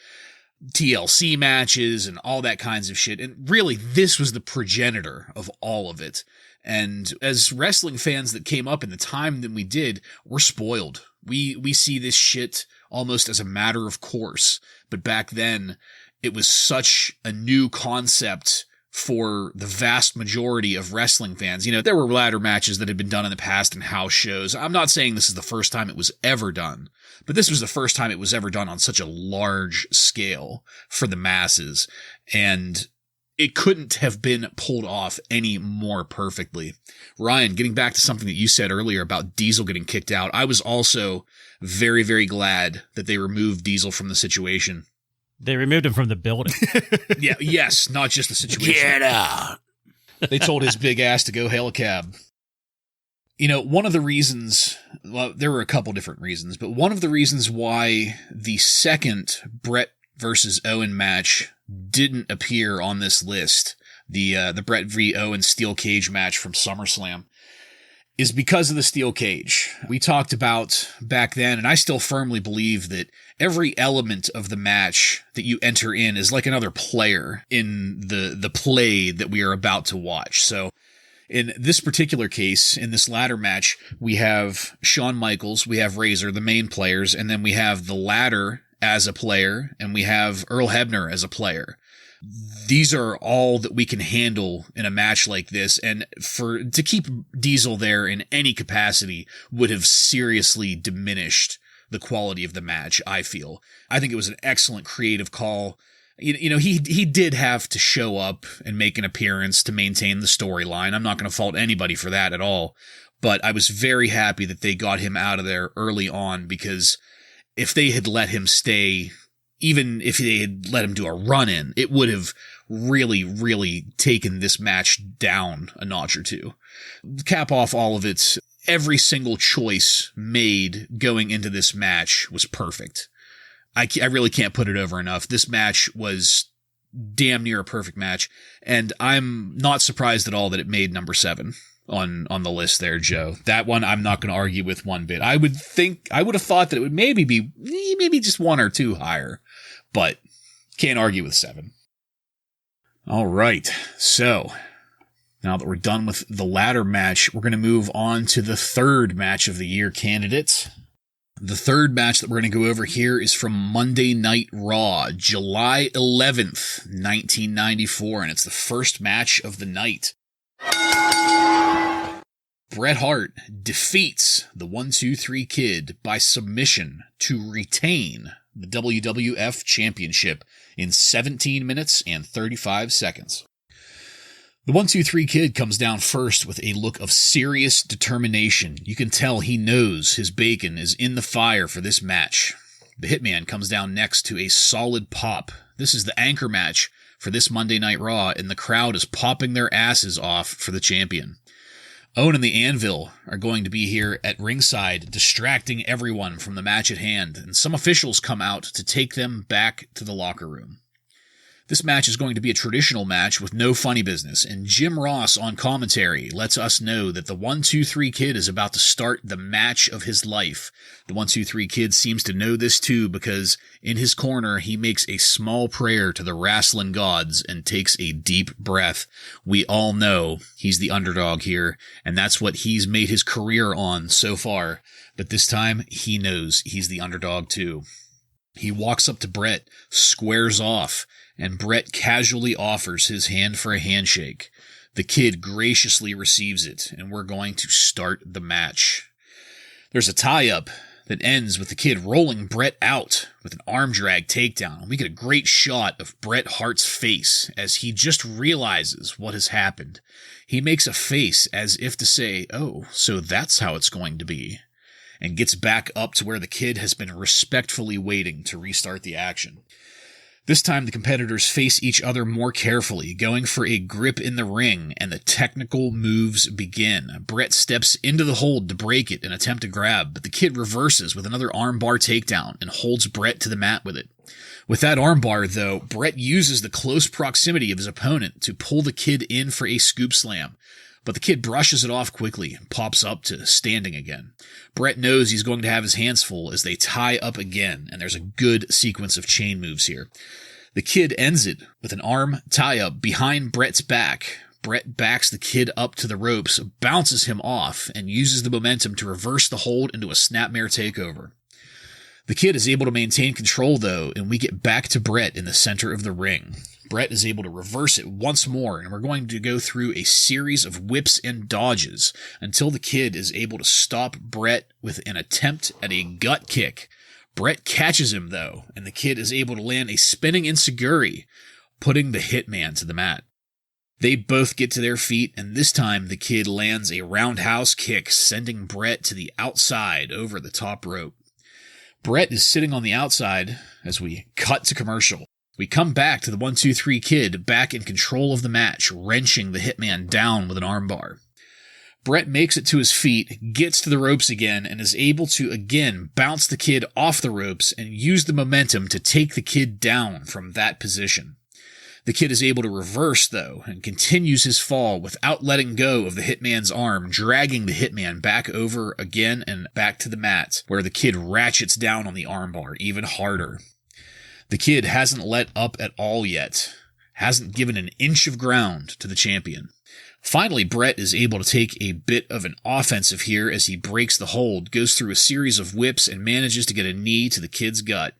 TLC matches and all that kinds of shit. And really, this was the progenitor of all of it. And as wrestling fans that came up in the time that we did, we're spoiled. We see this shit almost as a matter of course. But back then, it was such a new concept for the vast majority of wrestling fans. You know, there were ladder matches that had been done in the past in house shows. I'm not saying this is the first time it was ever done, but this was the first time it was ever done on such a large scale for the masses. And it couldn't have been pulled off any more perfectly. Ryan, getting back to something that you said earlier about Diesel getting kicked out, I was also very, very glad that they removed Diesel from the situation. They removed him from the building. Yeah, yes, not just the situation. Get out. They told his big ass to go hail a cab. You know, one of the reasons, well, there were a couple different reasons, but one of the reasons why the second Bret versus Owen match didn't appear on this list, the Bret v. Owen steel cage match from SummerSlam, is because of the steel cage. We talked about back then, and I still firmly believe that every element of the match that you enter in is like another player in the play that we are about to watch. So in this particular case, in this ladder match, we have Shawn Michaels, we have Razor, the main players, and then we have the ladder as a player, and we have Earl Hebner as a player. These are all that we can handle in a match like this, and to keep Diesel there in any capacity would have seriously diminished the quality of the match, I feel. I think it was an excellent creative call. You know, he did have to show up and make an appearance to maintain the storyline. I'm not going to fault anybody for that at all, but I was very happy that they got him out of there early on, because if they had let him stay, even if they had let him do a run-in, it would have really, really taken this match down a notch or two. Cap off all of it, every single choice made going into this match was perfect. I really can't put it over enough. This match was damn near a perfect match, and I'm not surprised at all that it made number 7 on the list there, Joe. That one I'm not going to argue with one bit. I would have thought that it would maybe just 1 or 2 higher, but can't argue with 7. All right, so now that we're done with the ladder match, we're going to move on to the third match of the year candidate. The third match that we're going to go over here is from Monday Night Raw, July 11th, 1994, and it's the first match of the night. Bret Hart defeats the 1-2-3 Kid by submission to retain the WWF Championship in 17 minutes and 35 seconds. The 1-2-3 Kid comes down first with a look of serious determination. You can tell he knows his bacon is in the fire for this match. The Hitman comes down next to a solid pop. This is the anchor match for this Monday Night Raw, and the crowd is popping their asses off for the champion. Owen and the Anvil are going to be here at ringside, distracting everyone from the match at hand, and some officials come out to take them back to the locker room. This match is going to be a traditional match with no funny business, and Jim Ross on commentary lets us know that the 1-2-3 Kid is about to start the match of his life. The 1-2-3 Kid seems to know this too, because in his corner he makes a small prayer to the wrestling gods and takes a deep breath. We all know he's the underdog here, and that's what he's made his career on so far, but this time he knows he's the underdog too. He walks up to Bret, squares off, and Bret casually offers his hand for a handshake. The Kid graciously receives it, and we're going to start the match. There's a tie-up that ends with the Kid rolling Bret out with an arm drag takedown. We get a great shot of Bret Hart's face as he just realizes what has happened. He makes a face as if to say, "Oh, so that's how it's going to be," and gets back up to where the Kid has been respectfully waiting to restart the action. This time, the competitors face each other more carefully, going for a grip in the ring, and the technical moves begin. Bret steps into the hold to break it and attempt to grab, but the Kid reverses with another armbar takedown and holds Bret to the mat with it. With that armbar, though, Bret uses the close proximity of his opponent to pull the Kid in for a scoop slam. But the Kid brushes it off quickly and pops up to standing again. Bret knows he's going to have his hands full as they tie up again, and there's a good sequence of chain moves here. The Kid ends it with an arm tie-up behind Bret's back. Bret backs the Kid up to the ropes, bounces him off, and uses the momentum to reverse the hold into a snapmare takeover. The Kid is able to maintain control, though, and we get back to Bret in the center of the ring. Bret is able to reverse it once more, and we're going to go through a series of whips and dodges until the Kid is able to stop Bret with an attempt at a gut kick. Bret catches him, though, and the Kid is able to land a spinning enziguri, putting the Hitman to the mat. They both get to their feet, and this time the Kid lands a roundhouse kick, sending Bret to the outside over the top rope. Bret is sitting on the outside as we cut to commercial. We come back to the 1-2-3 Kid back in control of the match, wrenching the Hitman down with an armbar. Bret makes it to his feet, gets to the ropes again, and is able to again bounce the Kid off the ropes and use the momentum to take the Kid down from that position. The Kid is able to reverse, though, and continues his fall without letting go of the Hitman's arm, dragging the Hitman back over again and back to the mat, where the Kid ratchets down on the armbar even harder. The Kid hasn't let up at all yet, hasn't given an inch of ground to the champion. Finally, Bret is able to take a bit of an offensive here as he breaks the hold, goes through a series of whips, and manages to get a knee to the Kid's gut.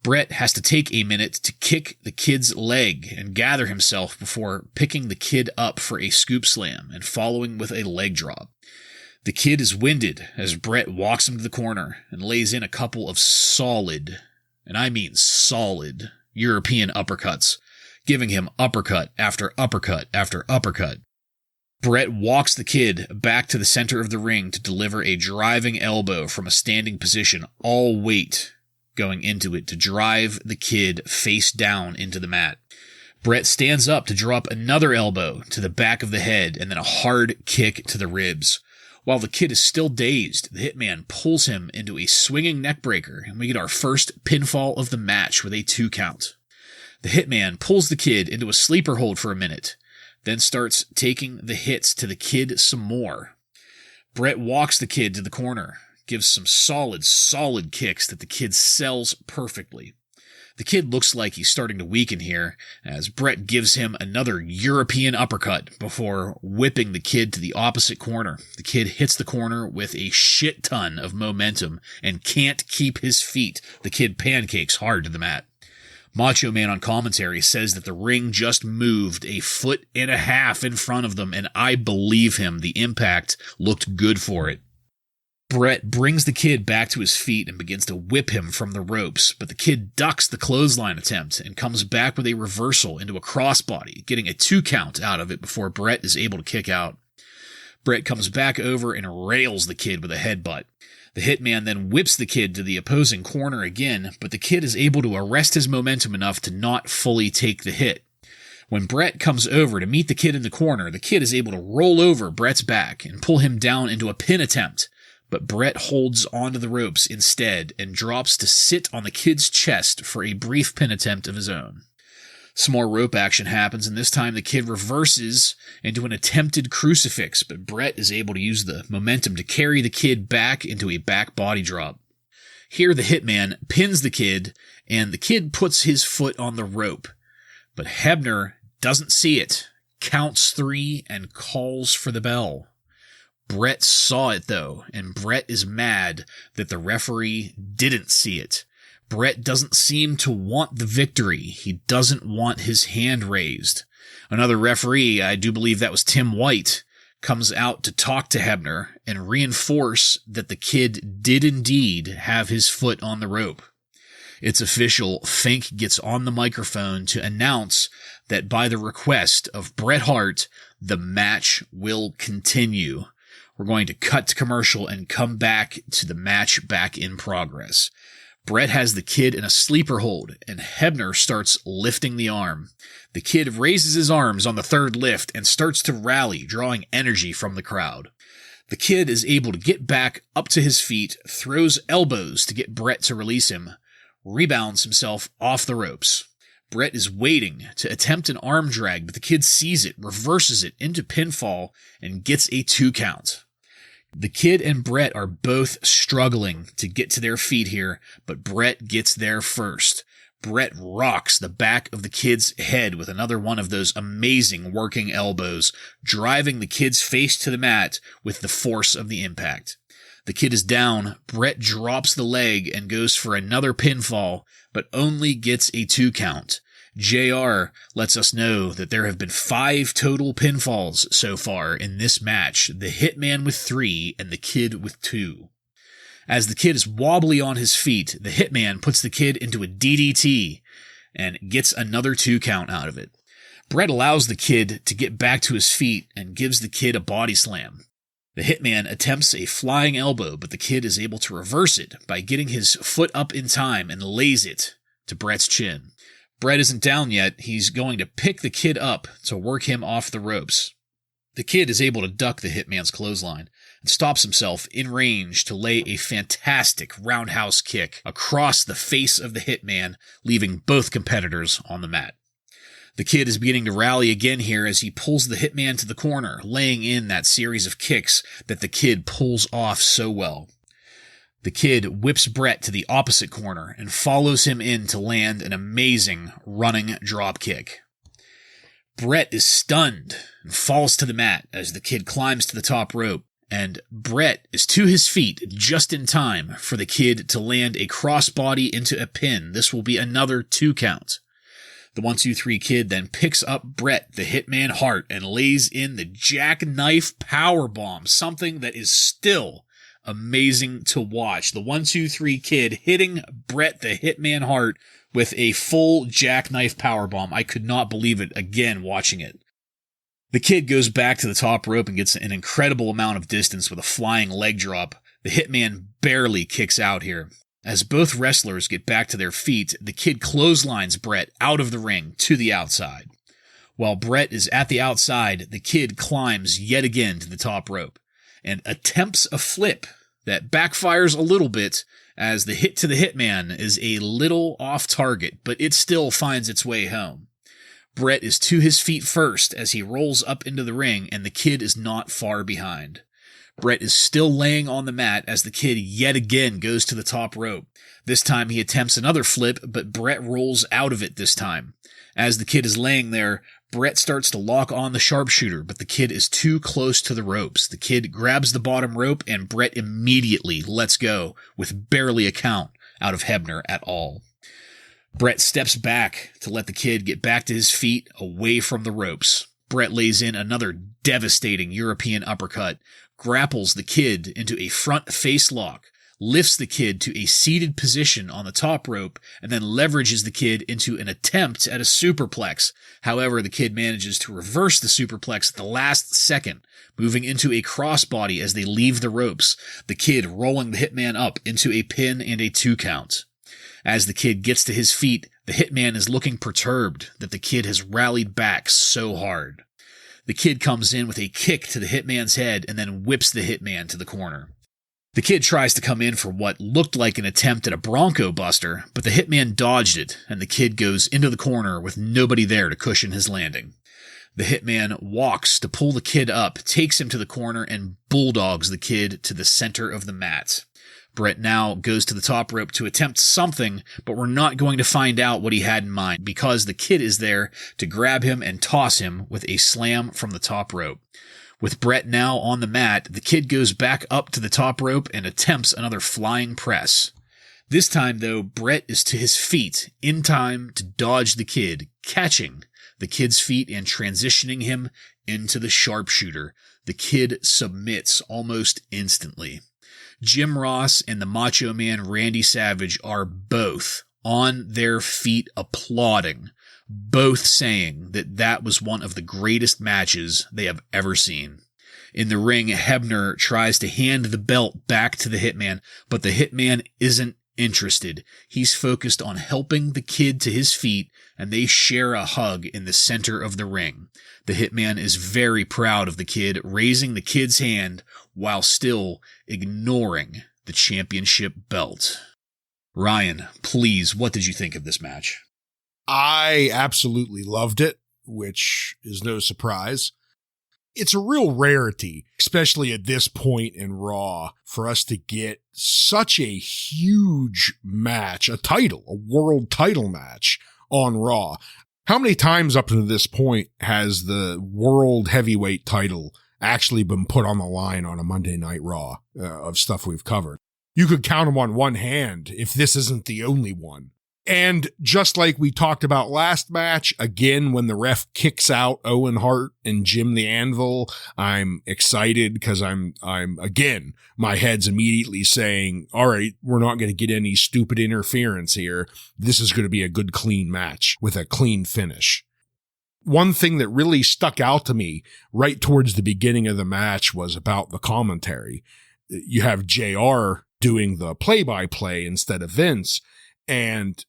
Bret has to take a minute to kick the Kid's leg and gather himself before picking the Kid up for a scoop slam and following with a leg drop. The Kid is winded as Bret walks him to the corner and lays in a couple of solid, and I mean solid, European uppercuts, giving him uppercut after uppercut after uppercut. Bret walks the Kid back to the center of the ring to deliver a driving elbow from a standing position, all weight going into it to drive the Kid face down into the mat. Bret stands up to drop another elbow to the back of the head and then a hard kick to the ribs. While the Kid is still dazed, the Hitman pulls him into a swinging neckbreaker, and we get our first pinfall of the match with a 2 count. The Hitman pulls the Kid into a sleeper hold for a minute, then starts taking the hits to the Kid some more. Bret walks the Kid to the corner, gives some solid kicks that the Kid sells perfectly. The Kid looks like he's starting to weaken here, as Bret gives him another European uppercut before whipping the Kid to the opposite corner. The Kid hits the corner with a shit ton of momentum and can't keep his feet. The Kid pancakes hard to the mat. Macho Man on commentary says that the ring just moved 1.5 feet in front of them, and I believe him. The impact looked good for it. Bret brings the Kid back to his feet and begins to whip him from the ropes, but the Kid ducks the clothesline attempt and comes back with a reversal into a crossbody, getting a 2 count out of it before Bret is able to kick out. Bret comes back over and rails the Kid with a headbutt. The Hitman then whips the Kid to the opposing corner again, but the Kid is able to arrest his momentum enough to not fully take the hit. When Bret comes over to meet the Kid in the corner, the Kid is able to roll over Bret's back and pull him down into a pin attempt, but Bret holds onto the ropes instead and drops to sit on the Kid's chest for a brief pin attempt of his own. Some more rope action happens, and this time the Kid reverses into an attempted crucifix, but Bret is able to use the momentum to carry the Kid back into a back body drop. Here the Hitman pins the Kid, and the Kid puts his foot on the rope, but Hebner doesn't see it, counts 3, and calls for the bell. Bret saw it, though, and Bret is mad that the referee didn't see it. Bret doesn't seem to want the victory. He doesn't want his hand raised. Another referee, I do believe that was Tim White, comes out to talk to Hebner and reinforce that the Kid did indeed have his foot on the rope. It's official. Fink gets on the microphone to announce that by the request of Bret Hart, the match will continue. We're going to cut to commercial and come back to the match back in progress. Bret has the Kid in a sleeper hold, and Hebner starts lifting the arm. The Kid raises his arms on the third lift and starts to rally, drawing energy from the crowd. The Kid is able to get back up to his feet, throws elbows to get Bret to release him, rebounds himself off the ropes. Bret is waiting to attempt an arm drag, but the Kid sees it, reverses it into pinfall, and gets a 2 count. The Kid and Bret are both struggling to get to their feet here, but Bret gets there first. Bret rocks the back of the Kid's head with another one of those amazing working elbows, driving the Kid's face to the mat with the force of the impact. The Kid is down, Bret drops the leg and goes for another pinfall, but only gets a 2 count. JR lets us know that there have been 5 total pinfalls so far in this match, the Hitman with 3 and the Kid with 2. As the Kid is wobbly on his feet, the Hitman puts the Kid into a DDT and gets another 2 count out of it. Bret allows the Kid to get back to his feet and gives the Kid a body slam. The Hitman attempts a flying elbow, but the Kid is able to reverse it by getting his foot up in time and lays it to Bret's chin. Bret isn't down yet. He's going to pick the Kid up to work him off the ropes. The Kid is able to duck the Hitman's clothesline and stops himself in range to lay a fantastic roundhouse kick across the face of the Hitman, leaving both competitors on the mat. The Kid is beginning to rally again here as he pulls the Hitman to the corner, laying in that series of kicks that the Kid pulls off so well. The Kid whips Bret to the opposite corner and follows him in to land an amazing running drop kick. Bret is stunned and falls to the mat as the Kid climbs to the top rope, and Bret is to his feet just in time for the Kid to land a crossbody into a pin. This will be another 2 count. The 1-2-3 Kid then picks up Bret the Hitman Hart and lays in the jackknife powerbomb, something that is still amazing to watch. The 1-2-3 Kid hitting Bret the Hitman Hart with a full jackknife powerbomb. I could not believe it again watching it. The Kid goes back to the top rope and gets an incredible amount of distance with a flying leg drop. The Hitman barely kicks out here. As both wrestlers get back to their feet, the Kid clotheslines Bret out of the ring to the outside. While Bret is at the outside, the Kid climbs yet again to the top rope and attempts a flip that backfires a little bit as the hit to the Hitman is a little off target, but it still finds its way home. Bret is to his feet first as he rolls up into the ring, and the Kid is not far behind. Bret is still laying on the mat as the Kid yet again goes to the top rope. This time he attempts another flip, but Bret rolls out of it this time. As the Kid is laying there, Bret starts to lock on the sharpshooter, but the Kid is too close to the ropes. The Kid grabs the bottom rope, and Bret immediately lets go with barely a count out of Hebner at all. Bret steps back to let the Kid get back to his feet away from the ropes. Bret lays in another devastating European uppercut, grapples the Kid into a front face lock, lifts the Kid to a seated position on the top rope, and then leverages the Kid into an attempt at a superplex. However, the Kid manages to reverse the superplex at the last second, moving into a crossbody as they leave the ropes, the Kid rolling the Hitman up into a pin and a 2 count. As the Kid gets to his feet, the Hitman is looking perturbed that the Kid has rallied back so hard. The Kid comes in with a kick to the Hitman's head and then whips the Hitman to the corner. The Kid tries to come in for what looked like an attempt at a Bronco Buster, but the Hitman dodged it, and the Kid goes into the corner with nobody there to cushion his landing. The Hitman walks to pull the Kid up, takes him to the corner, and bulldogs the Kid to the center of the mat. Bret now goes to the top rope to attempt something, but we're not going to find out what he had in mind because the Kid is there to grab him and toss him with a slam from the top rope. With Bret now on the mat, the Kid goes back up to the top rope and attempts another flying press. This time, though, Bret is to his feet in time to dodge the Kid, catching the Kid's feet and transitioning him into the sharpshooter. The Kid submits almost instantly. Jim Ross and the Macho Man Randy Savage are both on their feet applauding, both saying that that was one of the greatest matches they have ever seen. In the ring, Hebner tries to hand the belt back to the Hitman, but the Hitman isn't interested. He's focused on helping the Kid to his feet, and they share a hug in the center of the ring. The Hitman is very proud of the Kid, raising the Kid's hand while still ignoring the championship belt. Ryan, please, what did you think of this match? I absolutely loved it, which is no surprise. It's a real rarity, especially at this point in Raw, for us to get such a huge match, a world title match on Raw. How many times up to this point has the world heavyweight title actually been put on the line on a Monday Night Raw of stuff we've covered? You could count them on one hand if this isn't the only one. And just like we talked about last match, again, when the ref kicks out Owen Hart and Jim the Anvil, I'm excited because I'm again, my head's immediately saying, all right, we're not going to get any stupid interference here. This is going to be a good, clean match with a clean finish. One thing that really stuck out to me right towards the beginning of the match was about the commentary. You have JR doing the play-by-play instead of Vince, and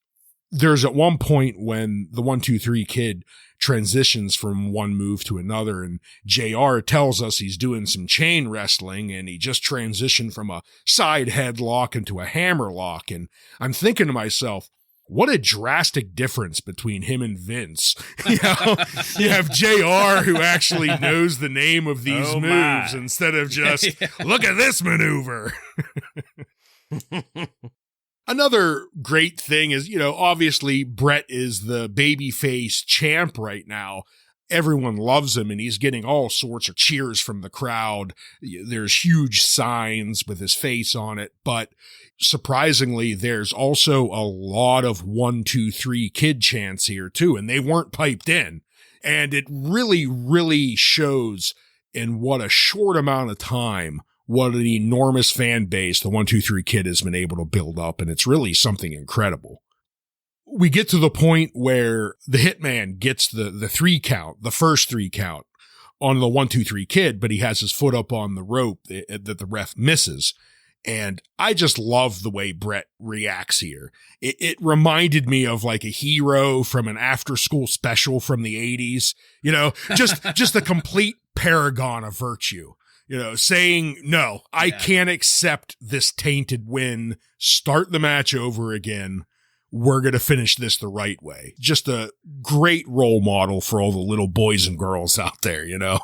there's at one point when the 1-2-3 Kid transitions from one move to another, and JR tells us he's doing some chain wrestling, and he just transitioned from a side headlock into a hammer lock. And I'm thinking to myself, what a drastic difference between him and Vince. You know, you have JR who actually knows the name of these moves instead of just, look at this maneuver. Another great thing is, you know, obviously Bret is the babyface champ right now. Everyone loves him and he's getting all sorts of cheers from the crowd. There's huge signs with his face on it, but surprisingly, there's also a lot of 1-2-3 Kid chants here too, and they weren't piped in. And it really, really shows in what a short amount of time what an enormous fan base the 1-2-3 Kid has been able to build up, and it's really something incredible. We get to the point where the Hitman gets the 3 count, the first 3 count on the 1-2-3 Kid, but he has his foot up on the rope that the ref misses. And I just love the way Bret reacts here. It reminded me of like a hero from an after-school special from the 80s, you know, just a complete paragon of virtue. You know, saying, no, I can't accept this tainted win. Start the match over again. We're going to finish this the right way. Just a great role model for all the little boys and girls out there, you know?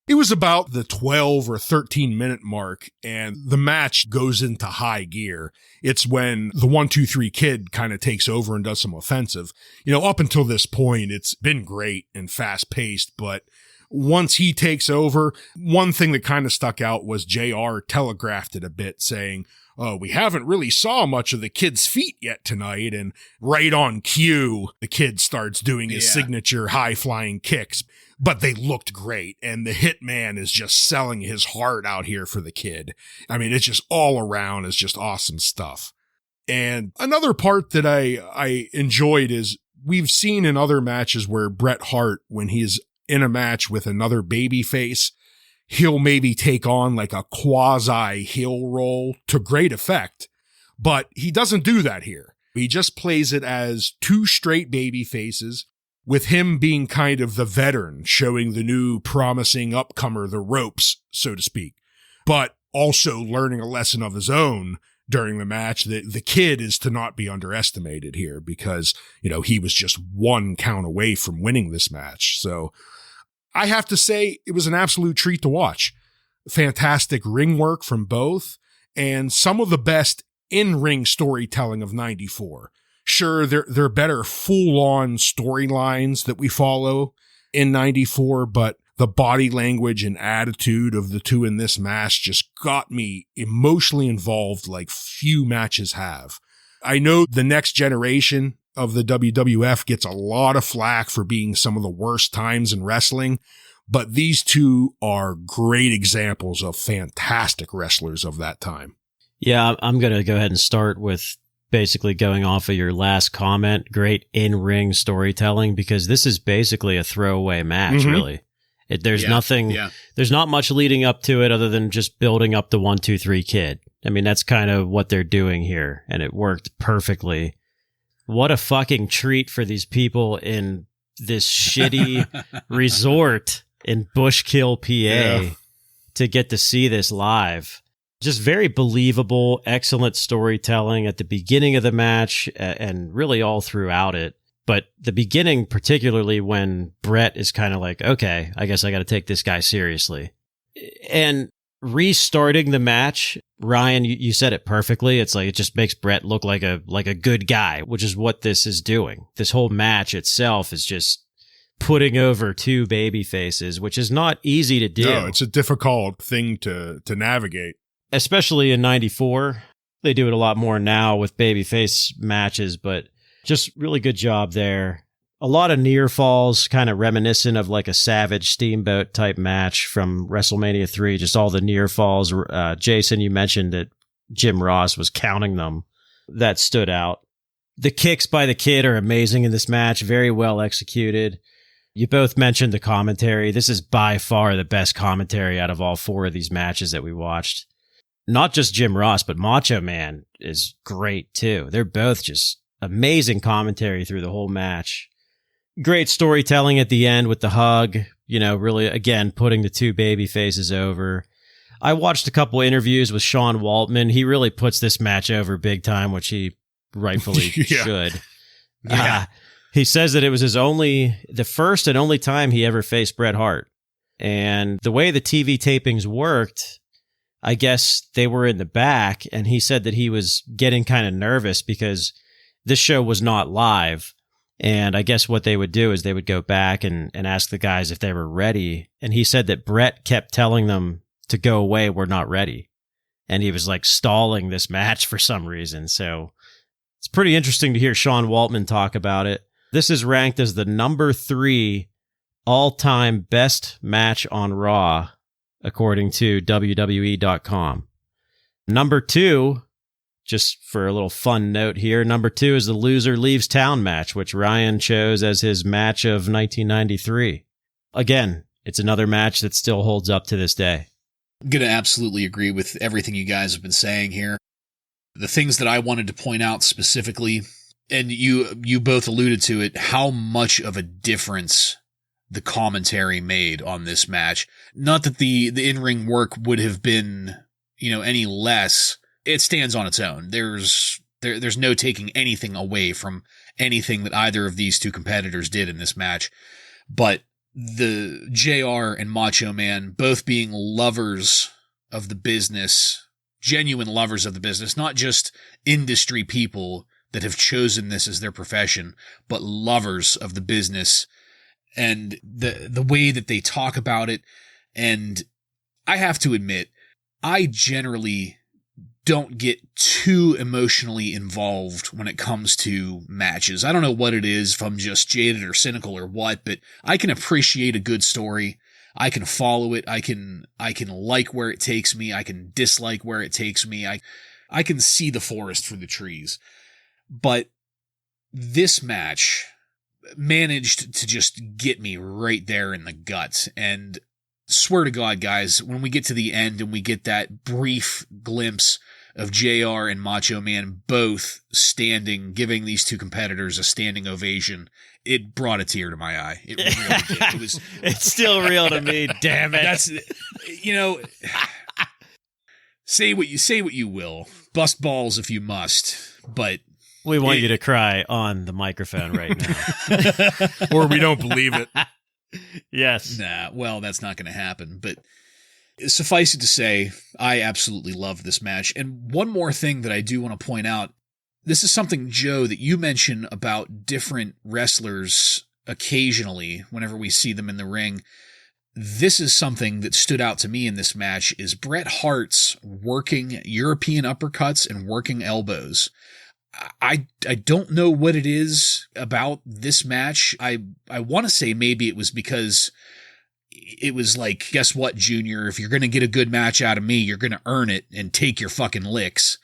It was about the 12 or 13 minute mark, and the match goes into high gear. It's when the 1-2-3 Kid kind of takes over and does some offensive. You know, up until this point, it's been great and fast paced, but once he takes over, one thing that kind of stuck out was JR telegraphed it a bit, saying, oh, we haven't really saw much of the Kid's feet yet tonight. And right on cue, the Kid starts doing his signature high-flying kicks, but they looked great. And the Hitman is just selling his heart out here for the Kid. I mean, it's just all around is just awesome stuff. And another part that I enjoyed is we've seen in other matches where Bret Hart, when he's in a match with another babyface, he'll maybe take on like a quasi heel role to great effect, but he doesn't do that here. He just plays it as 2 straight baby faces, with him being kind of the veteran, showing the new promising upcomer the ropes, so to speak, but also learning a lesson of his own during the match that the Kid is to not be underestimated here because, you know, he was just 1 count away from winning this match. So I have to say it was an absolute treat to watch. Fantastic ring work from both and some of the best in-ring storytelling of 94. Sure, there are better full-on storylines that we follow in 94, but the body language and attitude of the two in this match just got me emotionally involved like few matches have. I know the next generation of the WWF gets a lot of flack for being some of the worst times in wrestling, but these two are great examples of fantastic wrestlers of that time. Yeah, I'm going to go ahead and start with basically going off of your last comment. Great in-ring storytelling, because this is basically a throwaway match, really. There's nothing, there's not much leading up to it other than just building up the 1-2-3 Kid. I mean, that's kind of what they're doing here, and it worked perfectly. What a fucking treat for these people in this shitty resort in Bushkill, PA, to get to see this live. Just very believable, excellent storytelling at the beginning of the match and really all throughout it. But the beginning, particularly when Bret is kind of like, okay, I guess I got to take this guy seriously. And restarting the match, Ryan, you said it perfectly. It's like it just makes Bret look like a good guy, which is what this is doing. This whole match itself is just putting over 2 baby faces, which is not easy to do. No, it's a difficult thing to navigate. Especially in 94. They do it a lot more now with babyface matches, but just really good job there. A lot of near falls, kind of reminiscent of like a Savage Steamboat type match from WrestleMania 3, just all the near falls. Jason, you mentioned that Jim Ross was counting them. That stood out. The kicks by the Kid are amazing in this match, very well executed. You both mentioned the commentary. This is by far the best commentary out of all 4 of these matches that we watched. Not just Jim Ross, but Macho Man is great too. They're both just amazing commentary through the whole match. Great storytelling at the end with the hug, really, again, putting the 2 baby faces over. I watched a couple interviews with Sean Waltman. He really puts this match over big time, which he rightfully should. Yeah. He says that it was the first and only time he ever faced Bret Hart. And the way the TV tapings worked, I guess they were in the back, and he said that he was getting kind of nervous because this show was not live. And I guess what they would do is they would go back and ask the guys if they were ready. And he said that Bret kept telling them to go away, we're not ready. And he was like stalling this match for some reason. So it's pretty interesting to hear Sean Waltman talk about it. This is ranked as the number 3 all-time best match on Raw, according to WWE.com. Number 2, just for a little fun note here, number 2 is the Loser Leaves Town match, which Ryan chose as his match of 1993. Again, it's another match that still holds up to this day. I'm going to absolutely agree with everything you guys have been saying here. The things that I wanted to point out specifically, and you both alluded to it, how much of a difference the commentary made on this match. Not that the in-ring work would have been, any less. It stands on its own. There's no taking anything away from anything that either of these 2 competitors did in this match. But the JR and Macho Man both being lovers of the business, genuine lovers of the business, not just industry people that have chosen this as their profession, but lovers of the business, and the way that they talk about it. And I have to admit, I generally don't get too emotionally involved when it comes to matches. I don't know what it is, if I'm just jaded or cynical or what, but I can appreciate a good story. I can follow it. I can like where it takes me. I can dislike where it takes me. I can see the forest through the trees. But this match managed to just get me right there in the gut. And swear to God, guys, when we get to the end and we get that brief glimpse of JR and Macho Man both standing, giving these 2 competitors a standing ovation, it brought a tear to my eye. It really did. It's still real to me, damn it. That's, say what you will. Bust balls if you must, but we want you to cry on the microphone right now. Or we don't believe it. Yes. Nah, well, that's not going to happen, but suffice it to say, I absolutely love this match. And one more thing that I do want to point out, this is something, Joe, that you mention about different wrestlers occasionally whenever we see them in the ring. This is something that stood out to me in this match, is Bret Hart's working European uppercuts and working elbows. I don't know what it is about this match. I want to say maybe it was because it was like, guess what, Junior? If you're going to get a good match out of me, you're going to earn it and take your fucking licks.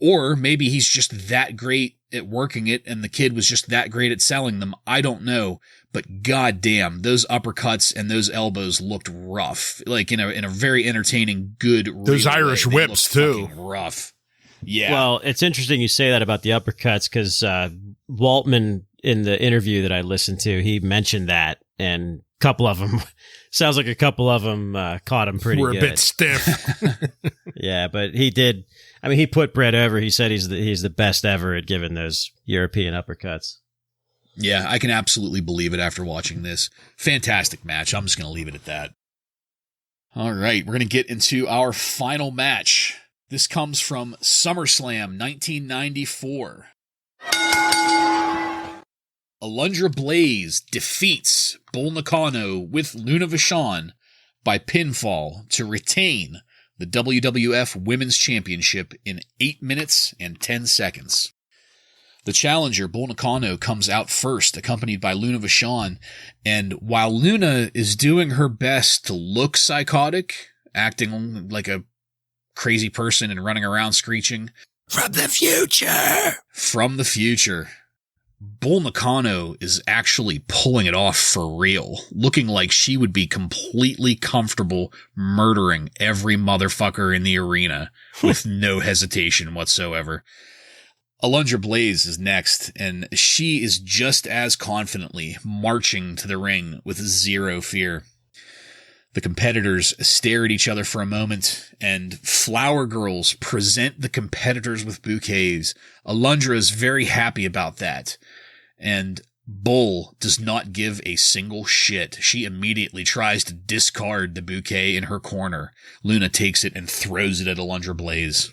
Or maybe he's just that great at working it and the Kid was just that great at selling them. I don't know. But goddamn, those uppercuts and those elbows looked rough. Like in a very entertaining, good, those Irish whips too. Rough. Yeah. Well, it's interesting you say that about the uppercuts because Waltman, in the interview that I listened to, he mentioned that, and a couple of them, sounds like a couple of them caught him pretty good. We're a bit stiff. Yeah, but he did. I mean, he put Bret over. He said he's the best ever at giving those European uppercuts. Yeah, I can absolutely believe it after watching this. Fantastic match. I'm just going to leave it at that. All right, we're going to get into our final match. This comes from SummerSlam 1994. Alundra Blayze defeats Bull Nakano with Luna Vachon by pinfall to retain the WWF Women's Championship in 8 minutes and 10 seconds. The challenger, Bull Nakano, comes out first, accompanied by Luna Vachon, and while Luna is doing her best to look psychotic, acting like a crazy person and running around screeching, "From the future!" From the future. Bull Nakano is actually pulling it off for real, looking like she would be completely comfortable murdering every motherfucker in the arena with no hesitation whatsoever. Alundra Blayze is next, and she is just as confidently marching to the ring with zero fear. The competitors stare at each other for a moment, and flower girls present the competitors with bouquets. Alundra is very happy about that, and Bull does not give a single shit. She immediately tries to discard the bouquet in her corner. Luna takes it and throws it at Alundra Blayze.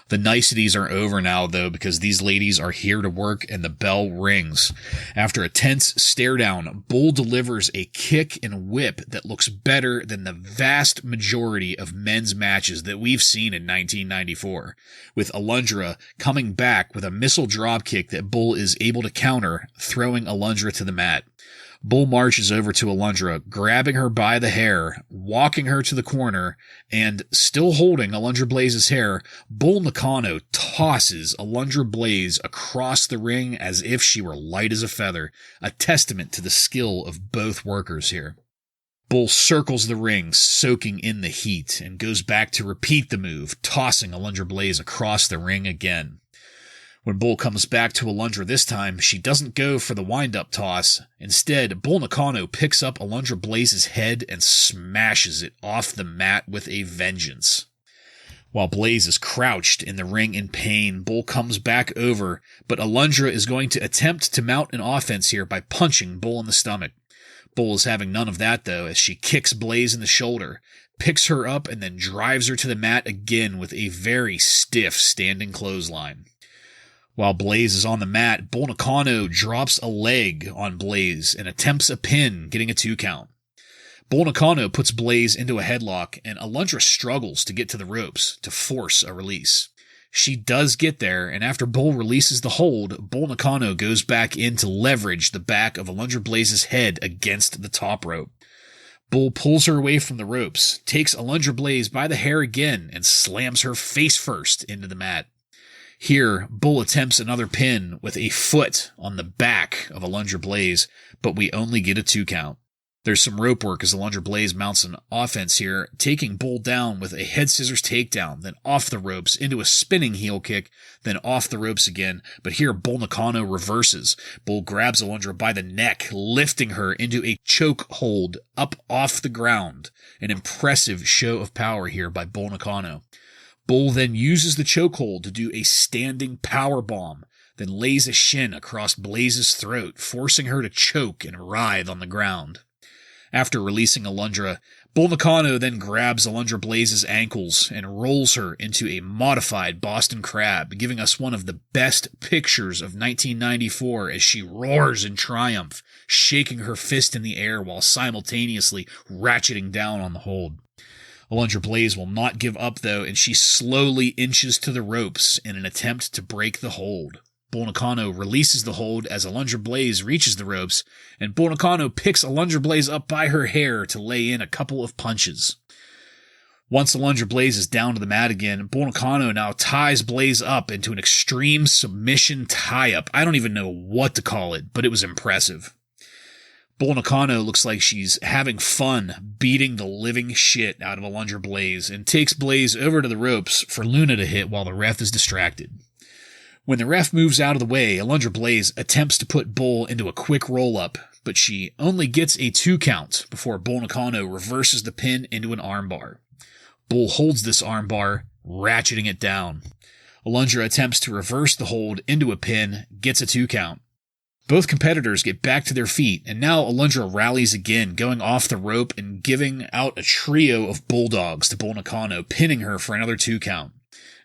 The niceties are over now, though, because these ladies are here to work and the bell rings. After a tense stare down, Bull delivers a kick and whip that looks better than the vast majority of men's matches that we've seen in 1994, with Alundra coming back with a missile dropkick that Bull is able to counter, throwing Alundra to the mat. Bull marches over to Alundra, grabbing her by the hair, walking her to the corner, and still holding Alundra Blayze's hair, Bull Nakano tosses Alundra Blayze across the ring as if she were light as a feather, a testament to the skill of both workers here. Bull circles the ring, soaking in the heat, and goes back to repeat the move, tossing Alundra Blayze across the ring again. When Bull comes back to Alundra this time, she doesn't go for the wind-up toss. Instead, Bull Nakano picks up Alundra Blayze's head and smashes it off the mat with a vengeance. While Blayze is crouched in the ring in pain, Bull comes back over, but Alundra is going to attempt to mount an offense here by punching Bull in the stomach. Bull is having none of that, though, as she kicks Blayze in the shoulder, picks her up, and then drives her to the mat again with a very stiff standing clothesline. While Blayze is on the mat, Bull Nakano drops a leg on Blayze and attempts a pin, getting a 2 count. Bull Nakano puts Blayze into a headlock, and Alundra struggles to get to the ropes to force a release. She does get there, and after Bull releases the hold, Bull Nakano goes back in to leverage the back of Alundra Blayze's head against the top rope. Bull pulls her away from the ropes, takes Alundra Blayze by the hair again, and slams her face first into the mat. Here, Bull attempts another pin with a foot on the back of Alundra Blayze, but we only get a 2 count. There's some rope work as Alundra Blayze mounts an offense here, taking Bull down with a head scissors takedown, then off the ropes into a spinning heel kick, then off the ropes again, but here Bull Nakano reverses. Bull grabs Alundra by the neck, lifting her into a choke hold up off the ground. An impressive show of power here by Bull Nakano. Bull then uses the chokehold to do a standing power bomb, then lays a shin across Blayze's throat, forcing her to choke and writhe on the ground. After releasing Alundra, Bull Nakano then grabs Alundra Blayze's ankles and rolls her into a modified Boston Crab, giving us one of the best pictures of 1994 as she roars in triumph, shaking her fist in the air while simultaneously ratcheting down on the hold. Alundra Blayze will not give up, though, and she slowly inches to the ropes in an attempt to break the hold. Bull Nakano releases the hold as Alundra Blayze reaches the ropes, and Bull Nakano picks Alundra Blayze up by her hair to lay in a couple of punches. Once Alundra Blayze is down to the mat again, Bull Nakano now ties Blayze up into an extreme submission tie-up. I don't even know what to call it, but it was impressive. Bull Nakano looks like she's having fun beating the living shit out of Alundra Blayze and takes Blayze over to the ropes for Luna to hit while the ref is distracted. When the ref moves out of the way, Alundra Blayze attempts to put Bull into a quick roll-up, but she only gets a 2 count before Bull Nakano reverses the pin into an armbar. Bull holds this armbar, ratcheting it down. Alundra attempts to reverse the hold into a pin, gets a 2 count. Both competitors get back to their feet, and now Alundra rallies again, going off the rope and giving out a trio of bulldogs to Bull Nakano, pinning her for another 2 count.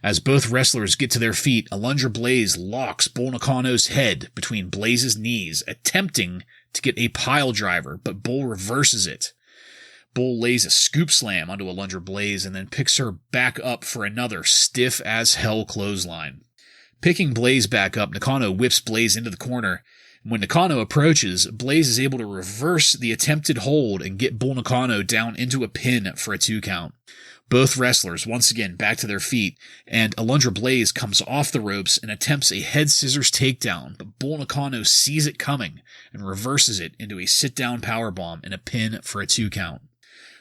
As both wrestlers get to their feet, Alundra Blayze locks Bull Nakano's head between Blayze's knees, attempting to get a pile driver, but Bull reverses it. Bull lays a scoop slam onto Alundra Blayze and then picks her back up for another stiff-as-hell clothesline. Picking Blayze back up, Nakano whips Blayze into the corner. When Nakano approaches, Blayze is able to reverse the attempted hold and get Bull Nakano down into a pin for a 2 count. Both wrestlers once again back to their feet, and Alundra Blayze comes off the ropes and attempts a head scissors takedown, but Bull Nakano sees it coming and reverses it into a sit-down powerbomb and a pin for a 2 count.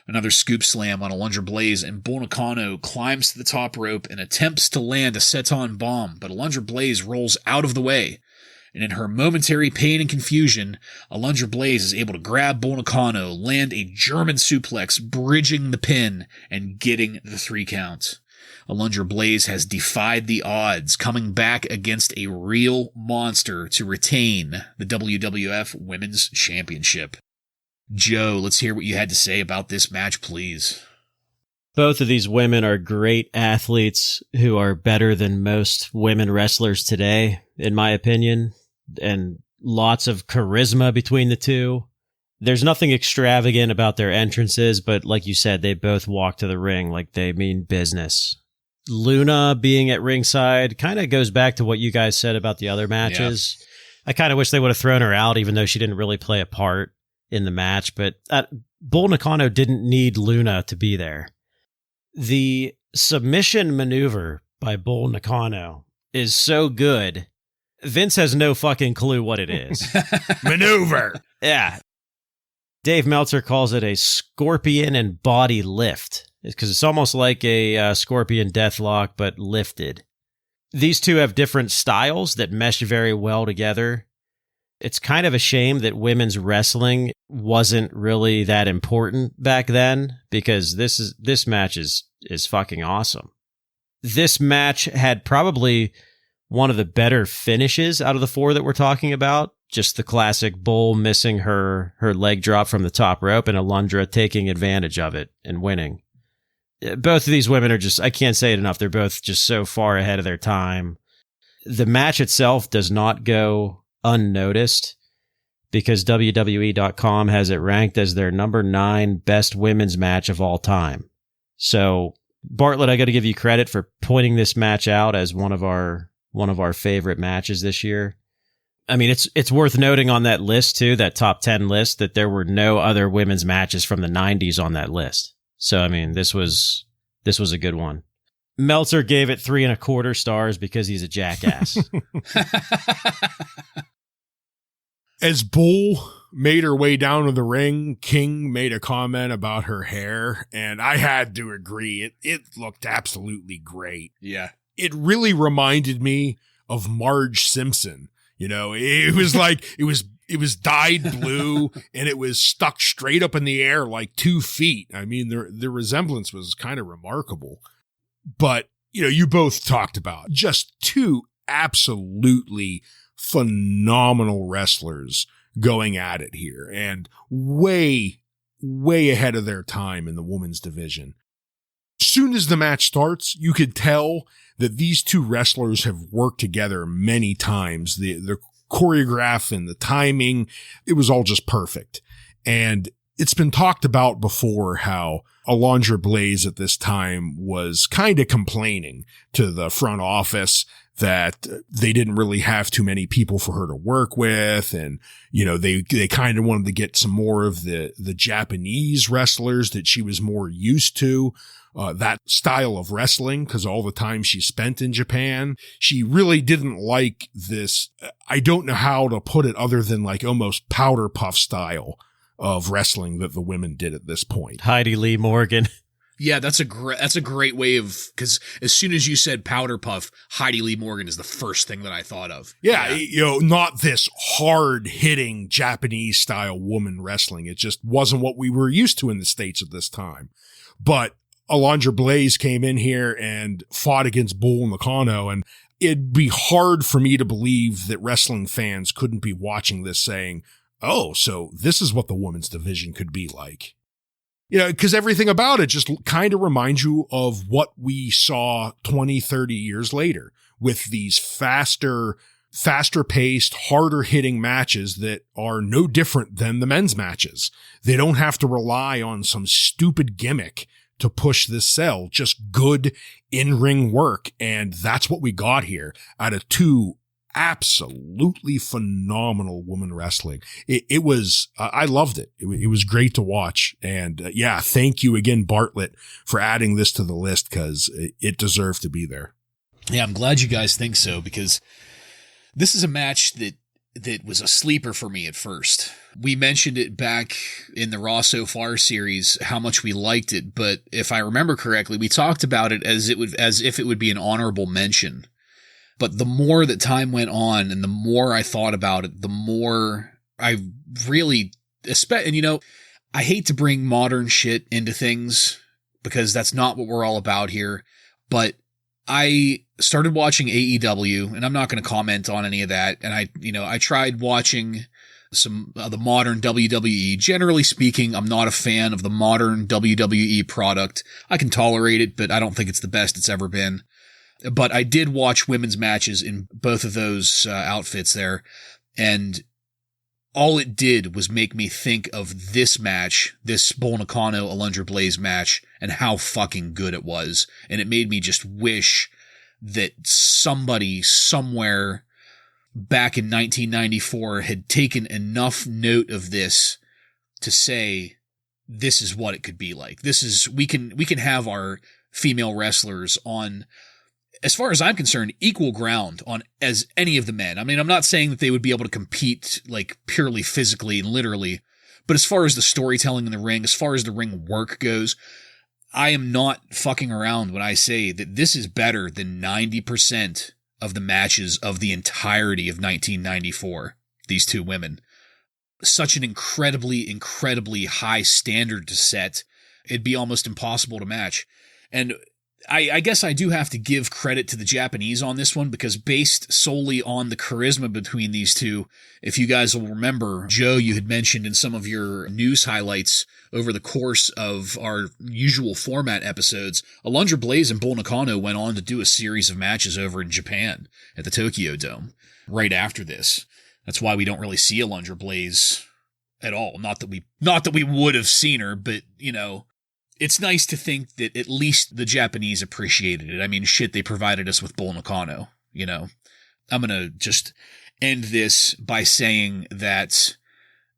Another scoop slam on Alundra Blayze, and Bull Nakano climbs to the top rope and attempts to land a senton bomb, but Alundra Blayze rolls out of the way. And in her momentary pain and confusion, Alundra Blayze is able to grab Bull Nakano, land a German suplex, bridging the pin, and getting the 3 count. Alundra Blayze has defied the odds, coming back against a real monster to retain the WWF Women's Championship. Joe, let's hear what you had to say about this match, please. Both of these women are great athletes who are better than most women wrestlers today, in my opinion, and lots of charisma between the two. There's nothing extravagant about their entrances, but like you said, they both walk to the ring like they mean business. Luna being at ringside kind of goes back to what you guys said about the other matches. Yeah. I kind of wish they would have thrown her out, even though she didn't really play a part in the match, but Bull Nakano didn't need Luna to be there. The submission maneuver by Bull Nakano is so good, Vince has no fucking clue what it is. Maneuver! Yeah. Dave Meltzer calls it a scorpion and body lift, because it's almost like a scorpion deathlock, but lifted. These two have different styles that mesh very well together. It's kind of a shame that women's wrestling wasn't really that important back then, because this match is fucking awesome. This match had probably one of the better finishes out of the 4 that we're talking about. Just the classic Bull missing her leg drop from the top rope and Alundra taking advantage of it and winning. Both of these women are just, I can't say it enough, they're both just so far ahead of their time. The match itself does not go unnoticed, because WWE.com has it ranked as their number 9 best women's match of all time. So, Bartlett, I got to give you credit for pointing this match out as one of our favorite matches this year. I mean, it's worth noting on that list too, that top 10 list, that there were no other women's matches from the 90s on that list. So, I mean, this was a good one. Meltzer gave it 3.25 stars because he's a jackass. As Bull made her way down to the ring, King made a comment about her hair, and I had to agree. It looked absolutely great. Yeah. It really reminded me of Marge Simpson. You know, it was like, it was dyed blue and it was stuck straight up in the air like 2 feet. I mean, the resemblance was kind of remarkable. But, you know, you both talked about just 2 absolutely phenomenal wrestlers going at it here, and way, way ahead of their time in the women's division. Soon as the match starts, you could tell that these 2 wrestlers have worked together many times. The choreograph and the timing, it was all just perfect. And it's been talked about before how Alundra Blayze at this time was kind of complaining to the front office that they didn't really have too many people for her to work with. And, you know, they kind of wanted to get some more of the Japanese wrestlers that she was more used to, that style of wrestling, because all the time she spent in Japan, she really didn't like this. I don't know how to put it other than like almost powder puff style of wrestling that the women did at this point. Heidi Lee Morgan. Yeah, that's a great way of, because as soon as you said powder puff, Heidi Lee Morgan is the first thing that I thought of. Yeah, you know, not this hard hitting Japanese style woman wrestling. It just wasn't what we were used to in the States at this time. But Alundra Blayze came in here and fought against Bull Nakano, and it'd be hard for me to believe that wrestling fans couldn't be watching this saying, oh, so this is what the women's division could be like. You know, because everything about it just kind of reminds you of what we saw 20, 30 years later with these faster, faster paced, harder hitting matches that are no different than the men's matches. They don't have to rely on some stupid gimmick to push this sell, just good in-ring work. And that's what we got here out of two absolutely phenomenal women wrestling. It was, I loved it. It was great to watch. And yeah, thank you again, Bartlett, for adding this to the list because it deserved to be there. Yeah, I'm glad you guys think so because this is a match that was a sleeper for me at first. We mentioned it back in the Raw So Far series, how much we liked it. But if I remember correctly, we talked about it as if it would be an honorable mention. But the more that time went on and the more I thought about it, the more I really, and I hate to bring modern shit into things because that's not what we're all about here. But I started watching AEW, and I'm not going to comment on any of that. And I tried watching some of the modern WWE. Generally speaking, I'm not a fan of the modern WWE product. I can tolerate it, but I don't think it's the best it's ever been. But I did watch women's matches in both of those outfits there, and all it did was make me think of this match, this Bull Nakano Alundra Blayze match, and how fucking good it was. And it made me just wish that somebody somewhere back in 1994 had taken enough note of this to say, this is what it could be like. We can have our female wrestlers on, as far as I'm concerned, equal ground on as any of the men. I mean, I'm not saying that they would be able to compete like purely physically and literally, but as far as the storytelling in the ring, as far as the ring work goes, I am not fucking around when I say that this is better than 90% of the matches of the entirety of 1994. These two women. Such an incredibly, incredibly high standard to set. It'd be almost impossible to match. And I guess I do have to give credit to the Japanese on this one because based solely on the charisma between these two, if you guys will remember, Joe, you had mentioned in some of your news highlights over the course of our usual format episodes, Alundra Blayze and Bull Nakano went on to do a series of matches over in Japan at the Tokyo Dome right after this. That's why we don't really see Alundra Blayze at all. Not that we would have seen her, but it's nice to think that at least the Japanese appreciated it. I mean, shit, they provided us with Bull Nakano, I'm going to just end this by saying that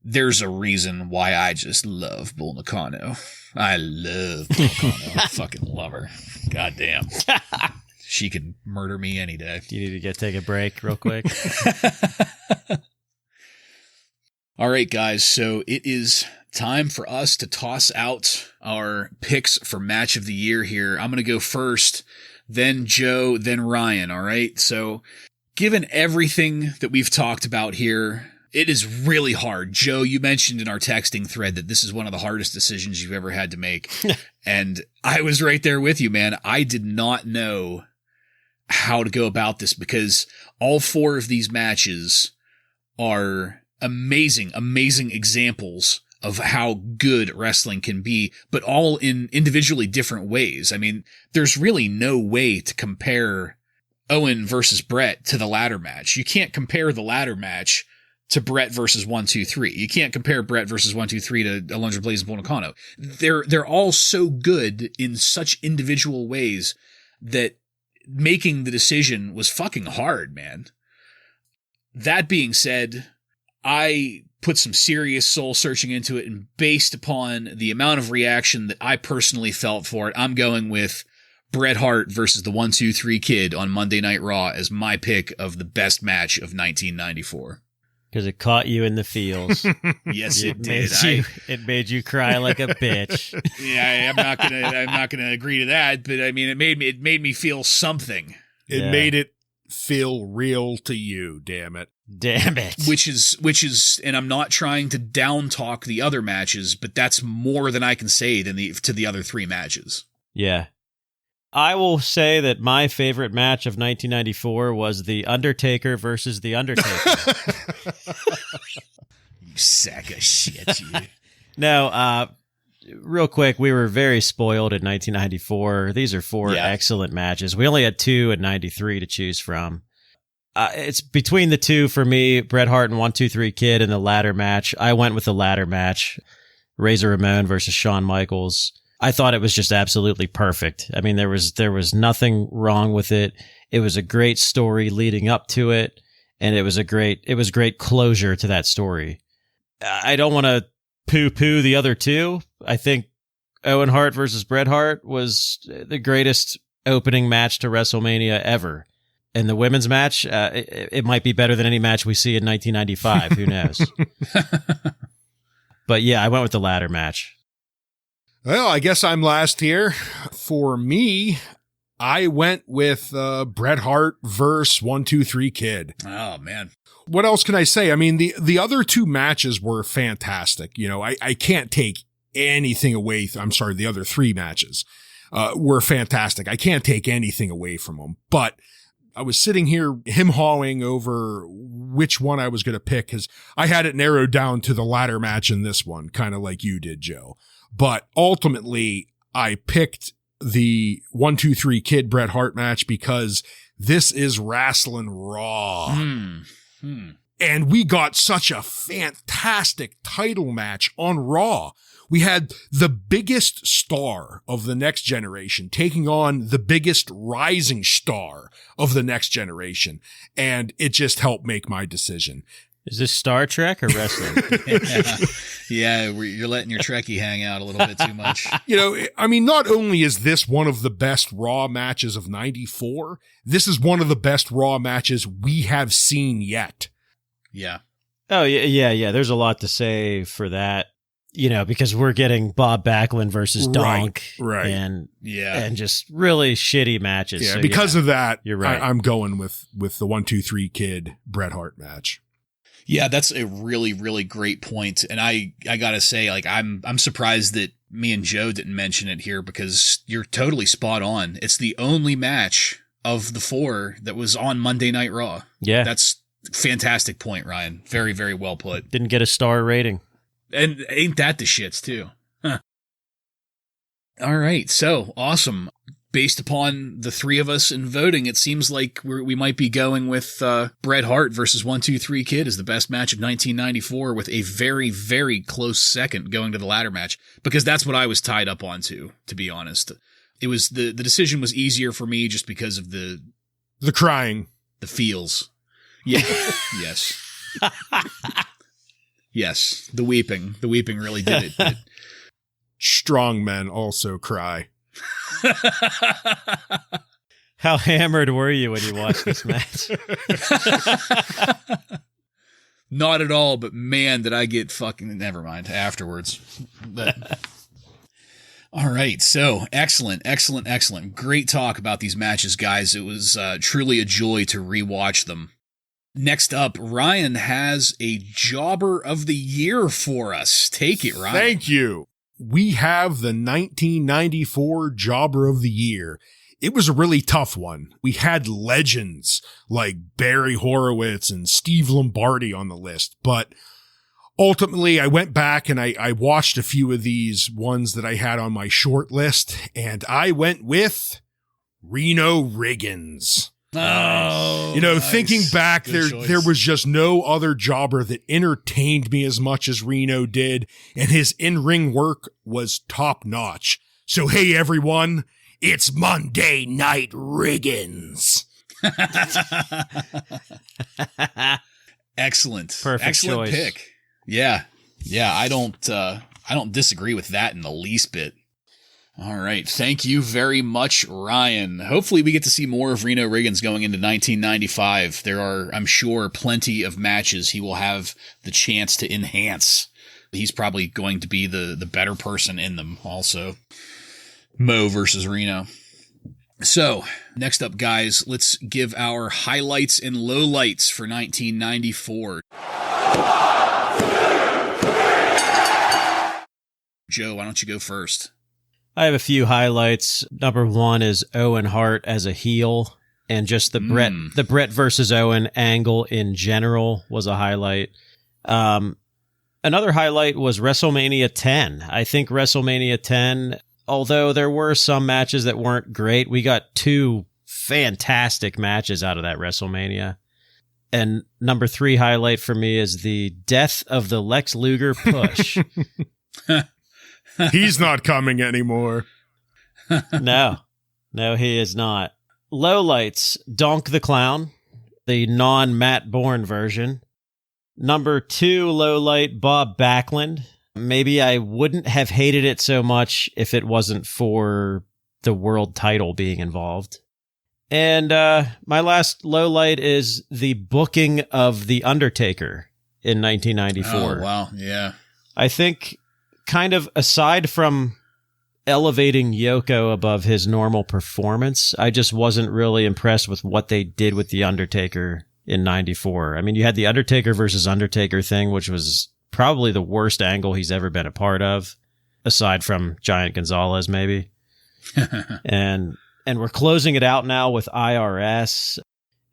there's a reason why I just love Bull Nakano. I love Bull Nakano. I fucking love her. God damn. She could murder me any day. Do you need to take a break real quick? All right, guys. So it is time for us to toss out our picks for match of the year here. I'm going to go first, then Joe, then Ryan. All right. So given everything that we've talked about here, it is really hard. Joe, you mentioned in our texting thread that this is one of the hardest decisions you've ever had to make. And I was right there with you, man. I did not know how to go about this because all four of these matches are amazing, amazing examples of how good wrestling can be, but all in individually different ways. I mean, there's really no way to compare Owen versus Bret to the ladder match. You can't compare the ladder match to Bret versus 1, 2, 3. You can't compare Bret versus 1, 2, 3 to Alundra Blayze and Bull Nakano. They're all so good in such individual ways that making the decision was fucking hard, man. That being said, I put some serious soul searching into it, and based upon the amount of reaction that I personally felt for it, I'm going with Bret Hart versus the 1, 2, 3 Kid on Monday Night Raw as my pick of the best match of 1994. Because it caught you in the feels. Yes, it did. It made you cry like a bitch. Yeah, I'm not gonna agree to that, but I mean, it made me feel something. It made it feel real to you. Damn it. Which is, and I'm not trying to down talk the other matches, but that's more than I can say to the other three matches. Yeah. I will say that my favorite match of 1994 was The Undertaker versus The Undertaker. You sack of shit, you. No, real quick, we were very spoiled in 1994. These are four excellent matches. We only had two in 93 to choose from. It's between the two for me, Bret Hart and 1-2-3 Kid in the ladder match. I went with the ladder match, Razor Ramon versus Shawn Michaels. I thought it was just absolutely perfect. I mean, there was nothing wrong with it. It was a great story leading up to it, and it was great closure to that story. I don't want to poo-poo the other two. I think Owen Hart versus Bret Hart was the greatest opening match to WrestleMania ever. And the women's match, it might be better than any match we see in 1995. Who knows? But yeah, I went with the ladder match. Well, I guess I'm last here. For me, I went with Bret Hart versus 1-2-3 Kid. Oh, man. What else can I say? I mean, the other two matches were fantastic. You know, I can't take anything away. The other three matches were fantastic. I can't take anything away from them. But I was sitting here him-hawing over which one I was going to pick because I had it narrowed down to the ladder match in this one, kind of like you did, Joe. But ultimately, I picked the 1-2-3 Kid Bret Hart match because this is Wrasslin Raw. And we got such a fantastic title match on Raw. We had the biggest star of the next generation taking on the biggest rising star of the next generation. And it just helped make my decision. Is this Star Trek or wrestling? Yeah, you're letting your Trekkie hang out a little bit too much. You know, I mean, not only is this one of the best Raw matches of 94, this is one of the best Raw matches we have seen yet. Yeah. Oh, yeah. There's a lot to say for that. You know, because we're getting Bob Backlund versus Donk, right. and just really shitty matches. Yeah, so, because of that, you're right. I'm going with the 1-2-3 Kid Bret Hart match. Yeah, that's a really, really great point. And I gotta say, like, I'm surprised that me and Joe didn't mention it here because you're totally spot on. It's the only match of the four that was on Monday Night Raw. Yeah, that's a fantastic point, Ryan. Very, very well put. Didn't get a star rating. And ain't that the shits, too? Huh. All right. So, awesome. Based upon the three of us in voting, it seems like we might be going with Bret Hart versus 1-2-3 Kid as the best match of 1994 with a very, very close second going to the ladder match because that's what I was tied up onto, to be honest. It was the decision was easier for me just because of the crying. The feels. Yeah. Yes. Yes, the weeping really did it. But Strong men also cry. How hammered were you when you watched this match? Not at all, but man, did I get fucking, never mind, afterwards. But, all right, so excellent. Great talk about these matches, guys. It was truly a joy to rewatch them. Next up, Ryan has a Jobber of the Year for us. Take it, Ryan. Thank you. We have the 1994 Jobber of the Year. It was a really tough one. We had legends like Barry Horowitz and Steve Lombardi on the list, but ultimately I went back and I watched a few of these ones that I had on my short list, and I went with Reno Riggins. Oh, you know, nice. Thinking back, Good there choice. was just no other jobber that entertained me as much as Reno did, and his in-ring work was top-notch. So hey, everyone, it's Monday Night Riggins. Excellent. Perfect Excellent choice. pick. Yeah. I don't disagree with that in the least bit. All right. Thank you very much, Ryan. Hopefully we get to see more of Reno Riggins going into 1995. There are, I'm sure, plenty of matches he will have the chance to enhance. He's probably going to be the better person in them also. Mo versus Reno. So, next up, guys, let's give our highlights and lowlights for 1994. Joe, why don't you go first? I have a few highlights. Number one is Owen Hart as a heel, and just the Bret versus Owen angle in general was a highlight. Another highlight was WrestleMania 10. I think WrestleMania 10, although there were some matches that weren't great, we got two fantastic matches out of that WrestleMania. And number 3 highlight for me is the death of the Lex Luger push. He's not coming anymore. No, he is not. Lowlights, Donk the Clown, the non-Matt Bourne version. Number 2 lowlight, Bob Backlund. Maybe I wouldn't have hated it so much if it wasn't for the world title being involved. And my last lowlight is the booking of The Undertaker in 1994. Oh, wow. Yeah. I think kind of aside from elevating Yoko above his normal performance, I just wasn't really impressed with what they did with The Undertaker in 94. I mean, you had the Undertaker versus Undertaker thing, which was probably the worst angle he's ever been a part of, aside from Giant Gonzalez, maybe. And we're closing it out now with IRS.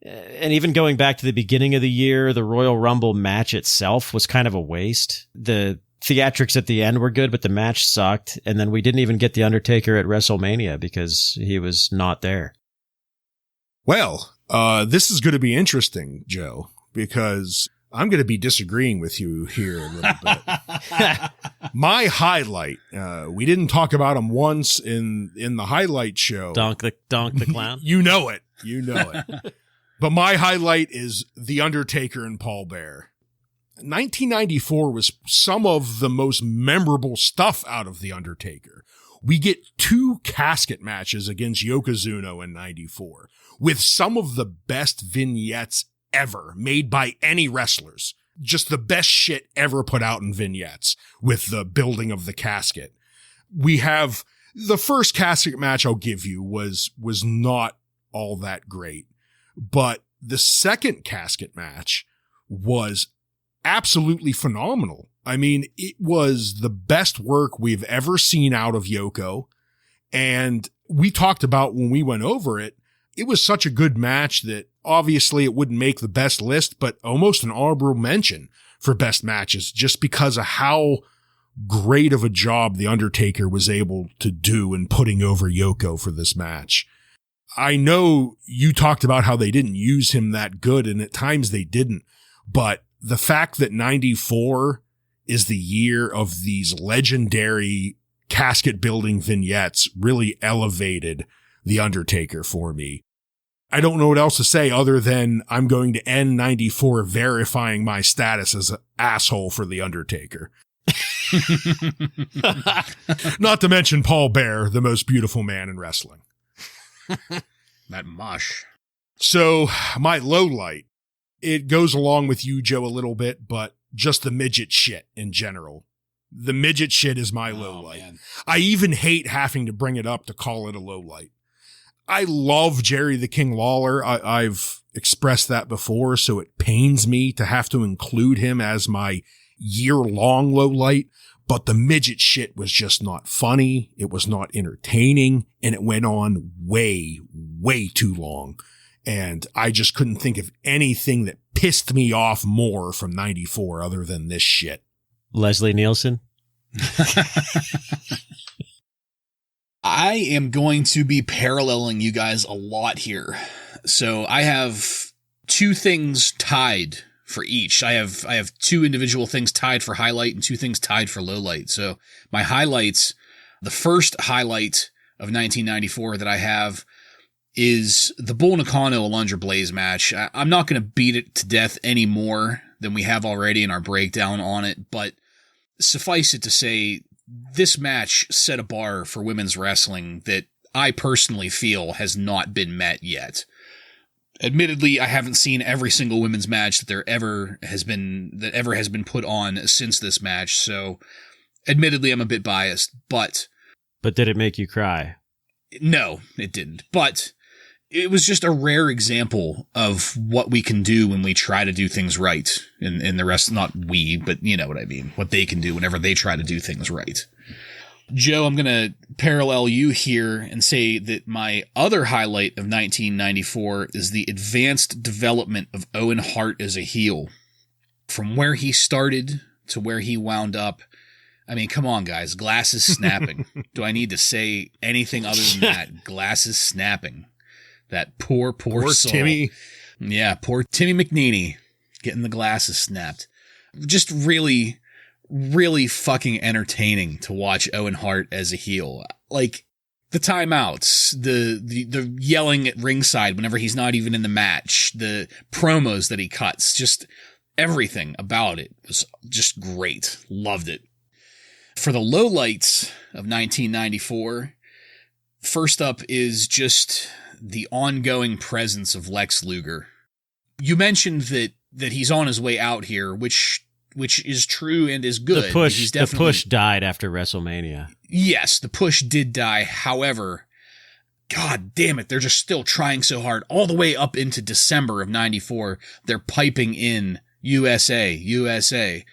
And even going back to the beginning of the year, the Royal Rumble match itself was kind of a waste. The theatrics at the end were good, but the match sucked. And then we didn't even get The Undertaker at WrestleMania because he was not there. Well, this is going to be interesting, Joe, because I'm going to be disagreeing with you here a little bit. My highlight, we didn't talk about him once in the highlight show. Donk the Clown. You know it. But my highlight is The Undertaker and Paul Bearer. 1994 was some of the most memorable stuff out of The Undertaker. We get 2 casket matches against Yokozuna in 94 with some of the best vignettes ever made by any wrestlers. Just the best shit ever put out in vignettes with the building of the casket. We have the first casket match I'll give you was not all that great, but the second casket match was absolutely phenomenal. I mean, it was the best work we've ever seen out of Yoko. And we talked about when we went over it, it was such a good match that obviously it wouldn't make the best list, but almost an honorable mention for best matches just because of how great of a job The Undertaker was able to do in putting over Yoko for this match. I know you talked about how they didn't use him that good, and at times they didn't, but the fact that 94 is the year of these legendary casket building vignettes really elevated The Undertaker for me. I don't know what else to say other than I'm going to end 94 verifying my status as an asshole for The Undertaker. Not to mention Paul Bearer, the most beautiful man in wrestling. That mush. So my low light, it goes along with you, Joe, a little bit, but just the midget shit in general. The midget shit is my low light. Man. I even hate having to bring it up to call it a low light. I love Jerry the King Lawler. I've expressed that before, so it pains me to have to include him as my year-long low light, but the midget shit was just not funny. It was not entertaining, and it went on way, way too long. And I just couldn't think of anything that pissed me off more from 94 other than this shit. Leslie Nielsen? I am going to be paralleling you guys a lot here. So I have 2 things tied for each. I have 2 individual things tied for highlight and 2 things tied for low light. So my highlights, the first highlight of 1994 that I have is the Bull Nakano Alundra Blayze match. I'm not going to beat it to death any more than we have already in our breakdown on it, but suffice it to say, this match set a bar for women's wrestling that I personally feel has not been met yet. Admittedly, I haven't seen every single women's match that ever has been put on since this match, so admittedly I'm a bit biased, but did it make you cry? No, it didn't. But it was just a rare example of what we can do when we try to do things right. In the rest, not we, but you know what I mean. What they can do whenever they try to do things right. Joe, I'm going to parallel you here and say that my other highlight of 1994 is the advanced development of Owen Hart as a heel. From where he started to where he wound up. I mean, come on, guys. Glasses snapping. Do I need to say anything other than that? Glasses snapping. That poor soul. Timmy. Yeah, poor Timmy McNeely getting the glasses snapped. Just really, really fucking entertaining to watch Owen Hart as a heel. Like, the timeouts, the yelling at ringside whenever he's not even in the match, the promos that he cuts, just everything about it was just great. Loved it. For the lowlights of 1994, first up is just the ongoing presence of Lex Luger. You mentioned that he's on his way out here, which is true and is good. The push died after WrestleMania. Yes, the push did die. However, God damn it, they're just still trying so hard. All the way up into December of 94, they're piping in USA, USA.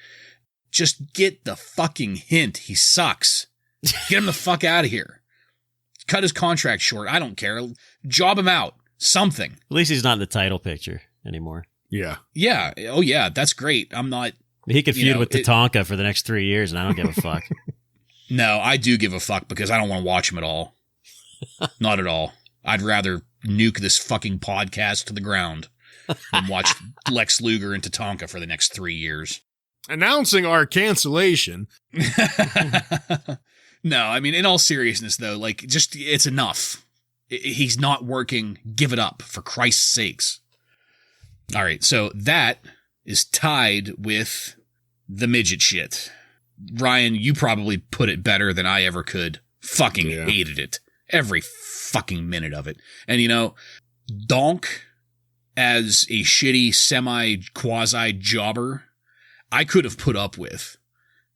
Just get the fucking hint. He sucks. Get him the fuck out of here. Cut his contract short. I don't care. Job him out. Something. At least he's not in the title picture anymore. Yeah. Yeah. Oh, yeah. That's great. I'm not. He could feud with Tatanka for the next 3 years, and I don't give a fuck. No, I do give a fuck because I don't want to watch him at all. Not at all. I'd rather nuke this fucking podcast to the ground than watch Lex Luger and Tatanka for the next 3 years. Announcing our cancellation. No, I mean, in all seriousness, though, like, just, it's enough. He's not working. Give it up, for Christ's sakes. All right, so that is tied with the midget shit. Ryan, you probably put it better than I ever could. Fucking hated it. Every fucking minute of it. And, you know, Donk as a shitty semi-quasi jobber, I could have put up with,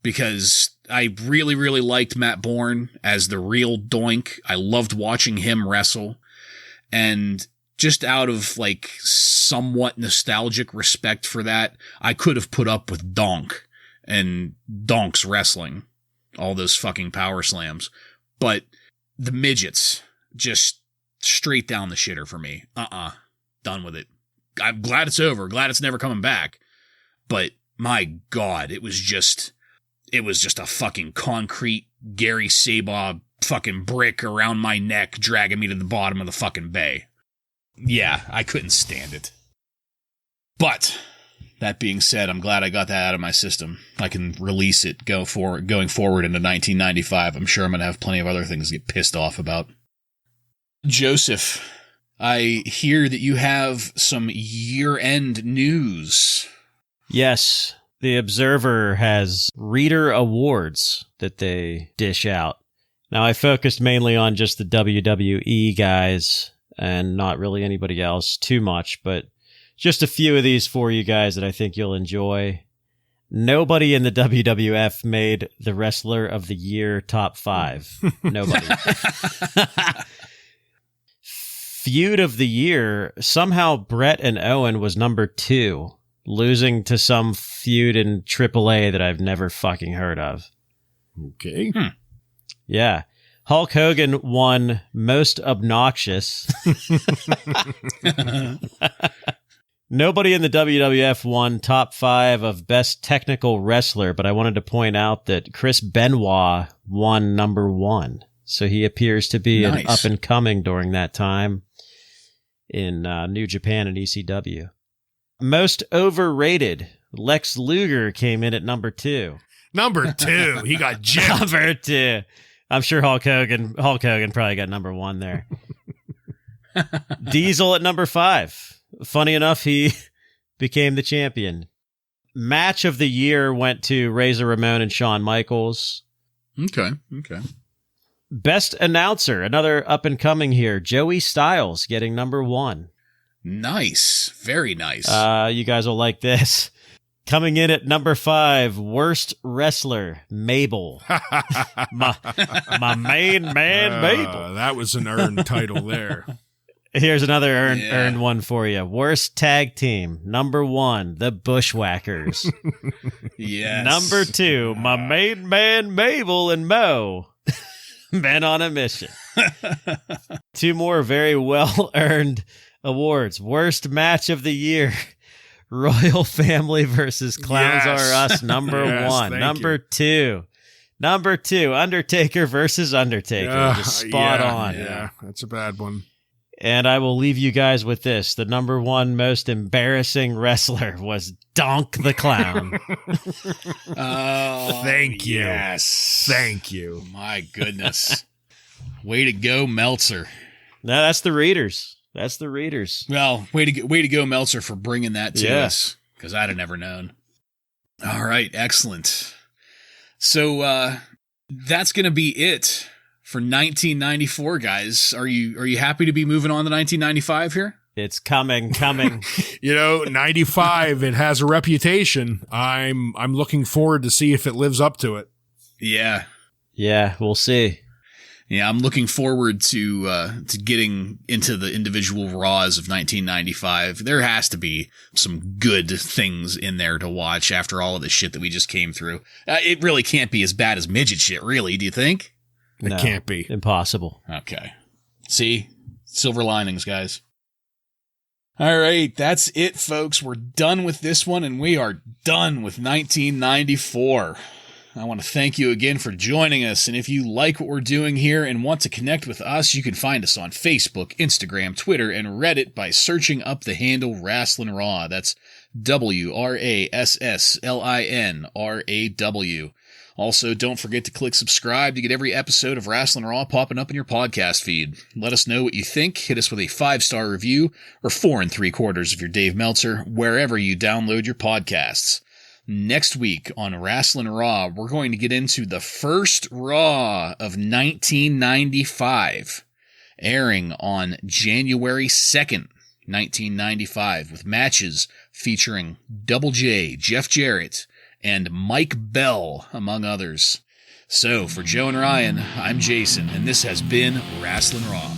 because I really, really liked Matt Bourne as the real Doink. I loved watching him wrestle. And just out of, like, somewhat nostalgic respect for that, I could have put up with Donk and Donk's wrestling. All those fucking power slams. But the midgets, just straight down the shitter for me. Done with it. I'm glad it's over. Glad it's never coming back. But my God, it was just a fucking concrete Gary Sabaw fucking brick around my neck dragging me to the bottom of the fucking bay. Yeah, I couldn't stand it. But that being said, I'm glad I got that out of my system. I can release it going forward into 1995. I'm sure I'm going to have plenty of other things to get pissed off about. Joseph, I hear that you have some year-end news. Yes, the Observer has reader awards that they dish out. Now, I focused mainly on just the WWE guys and not really anybody else too much, but just a few of these for you guys that I think you'll enjoy. Nobody in the WWF made the Wrestler of the Year top 5. Nobody. Feud of the Year, somehow Bret and Owen was number 2, losing to some feud in AAA that I've never fucking heard of. Okay. Yeah. Hulk Hogan won Most Obnoxious. Nobody in the WWF won top 5 of Best Technical Wrestler, but I wanted to point out that Chris Benoit won number 1. So he appears to be an up-and-coming during that time in New Japan and ECW. Most Overrated, Lex Luger came in at number 2. Number 2. He got gypped. Number 2. I'm sure Hulk Hogan probably got number 1 there. Diesel at number 5. Funny enough, he became the champion. Match of the Year went to Razor Ramon and Shawn Michaels. Okay. Best Announcer, another up-and-coming here, Joey Styles getting number 1. Nice. Very nice. You guys will like this. Coming in at number 5, Worst Wrestler, Mabel. my main man, Mabel. That was an earned title there. Here's another earned one for you. Worst Tag Team, number 1, the Bushwhackers. Yes. Number 2, my main man, Mabel and Mo. Men on a mission. 2 more very well-earned awards. Worst Match of the Year, Royal Family versus Clowns Are Us, number 1. Number 2, Undertaker versus Undertaker. Just spot on. Yeah, that's a bad one. And I will leave you guys with this. The number one most embarrassing wrestler was Donk the Clown. Oh, thank you. Yes. Thank you. My goodness. Way to go, Meltzer. No, that's the readers. That's the readers. Well, way to go, Meltzer, for bringing that to us, because I'd have never known. All right, excellent. So that's going to be it for 1994, guys. Are you happy to be moving on to 1995 here? It's coming. 95, it has a reputation. I'm looking forward to see if it lives up to it. Yeah. Yeah, we'll see. Yeah, I'm looking forward to getting into the individual Raws of 1995. There has to be some good things in there to watch after all of the shit that we just came through. It really can't be as bad as midget shit, really, do you think? No, it can't be. Impossible. Okay. See? Silver linings, guys. All right, that's it, folks. We're done with this one, and we are done with 1994. I want to thank you again for joining us, and if you like what we're doing here and want to connect with us, you can find us on Facebook, Instagram, Twitter, and Reddit by searching up the handle Wrasslin Raw. That's WRASSLINRAW. Also, don't forget to click subscribe to get every episode of Wrasslin Raw popping up in your podcast feed. Let us know what you think. Hit us with a 5-star review or 4 3/4 of your Dave Meltzer wherever you download your podcasts. Next week on Wrasslin Raw, we're going to get into the first Raw of 1995, airing on January 2nd, 1995, with matches featuring Double J, Jeff Jarrett, and Mike Bell, among others. So, for Joe and Ryan, I'm Jason, and this has been Wrasslin Raw.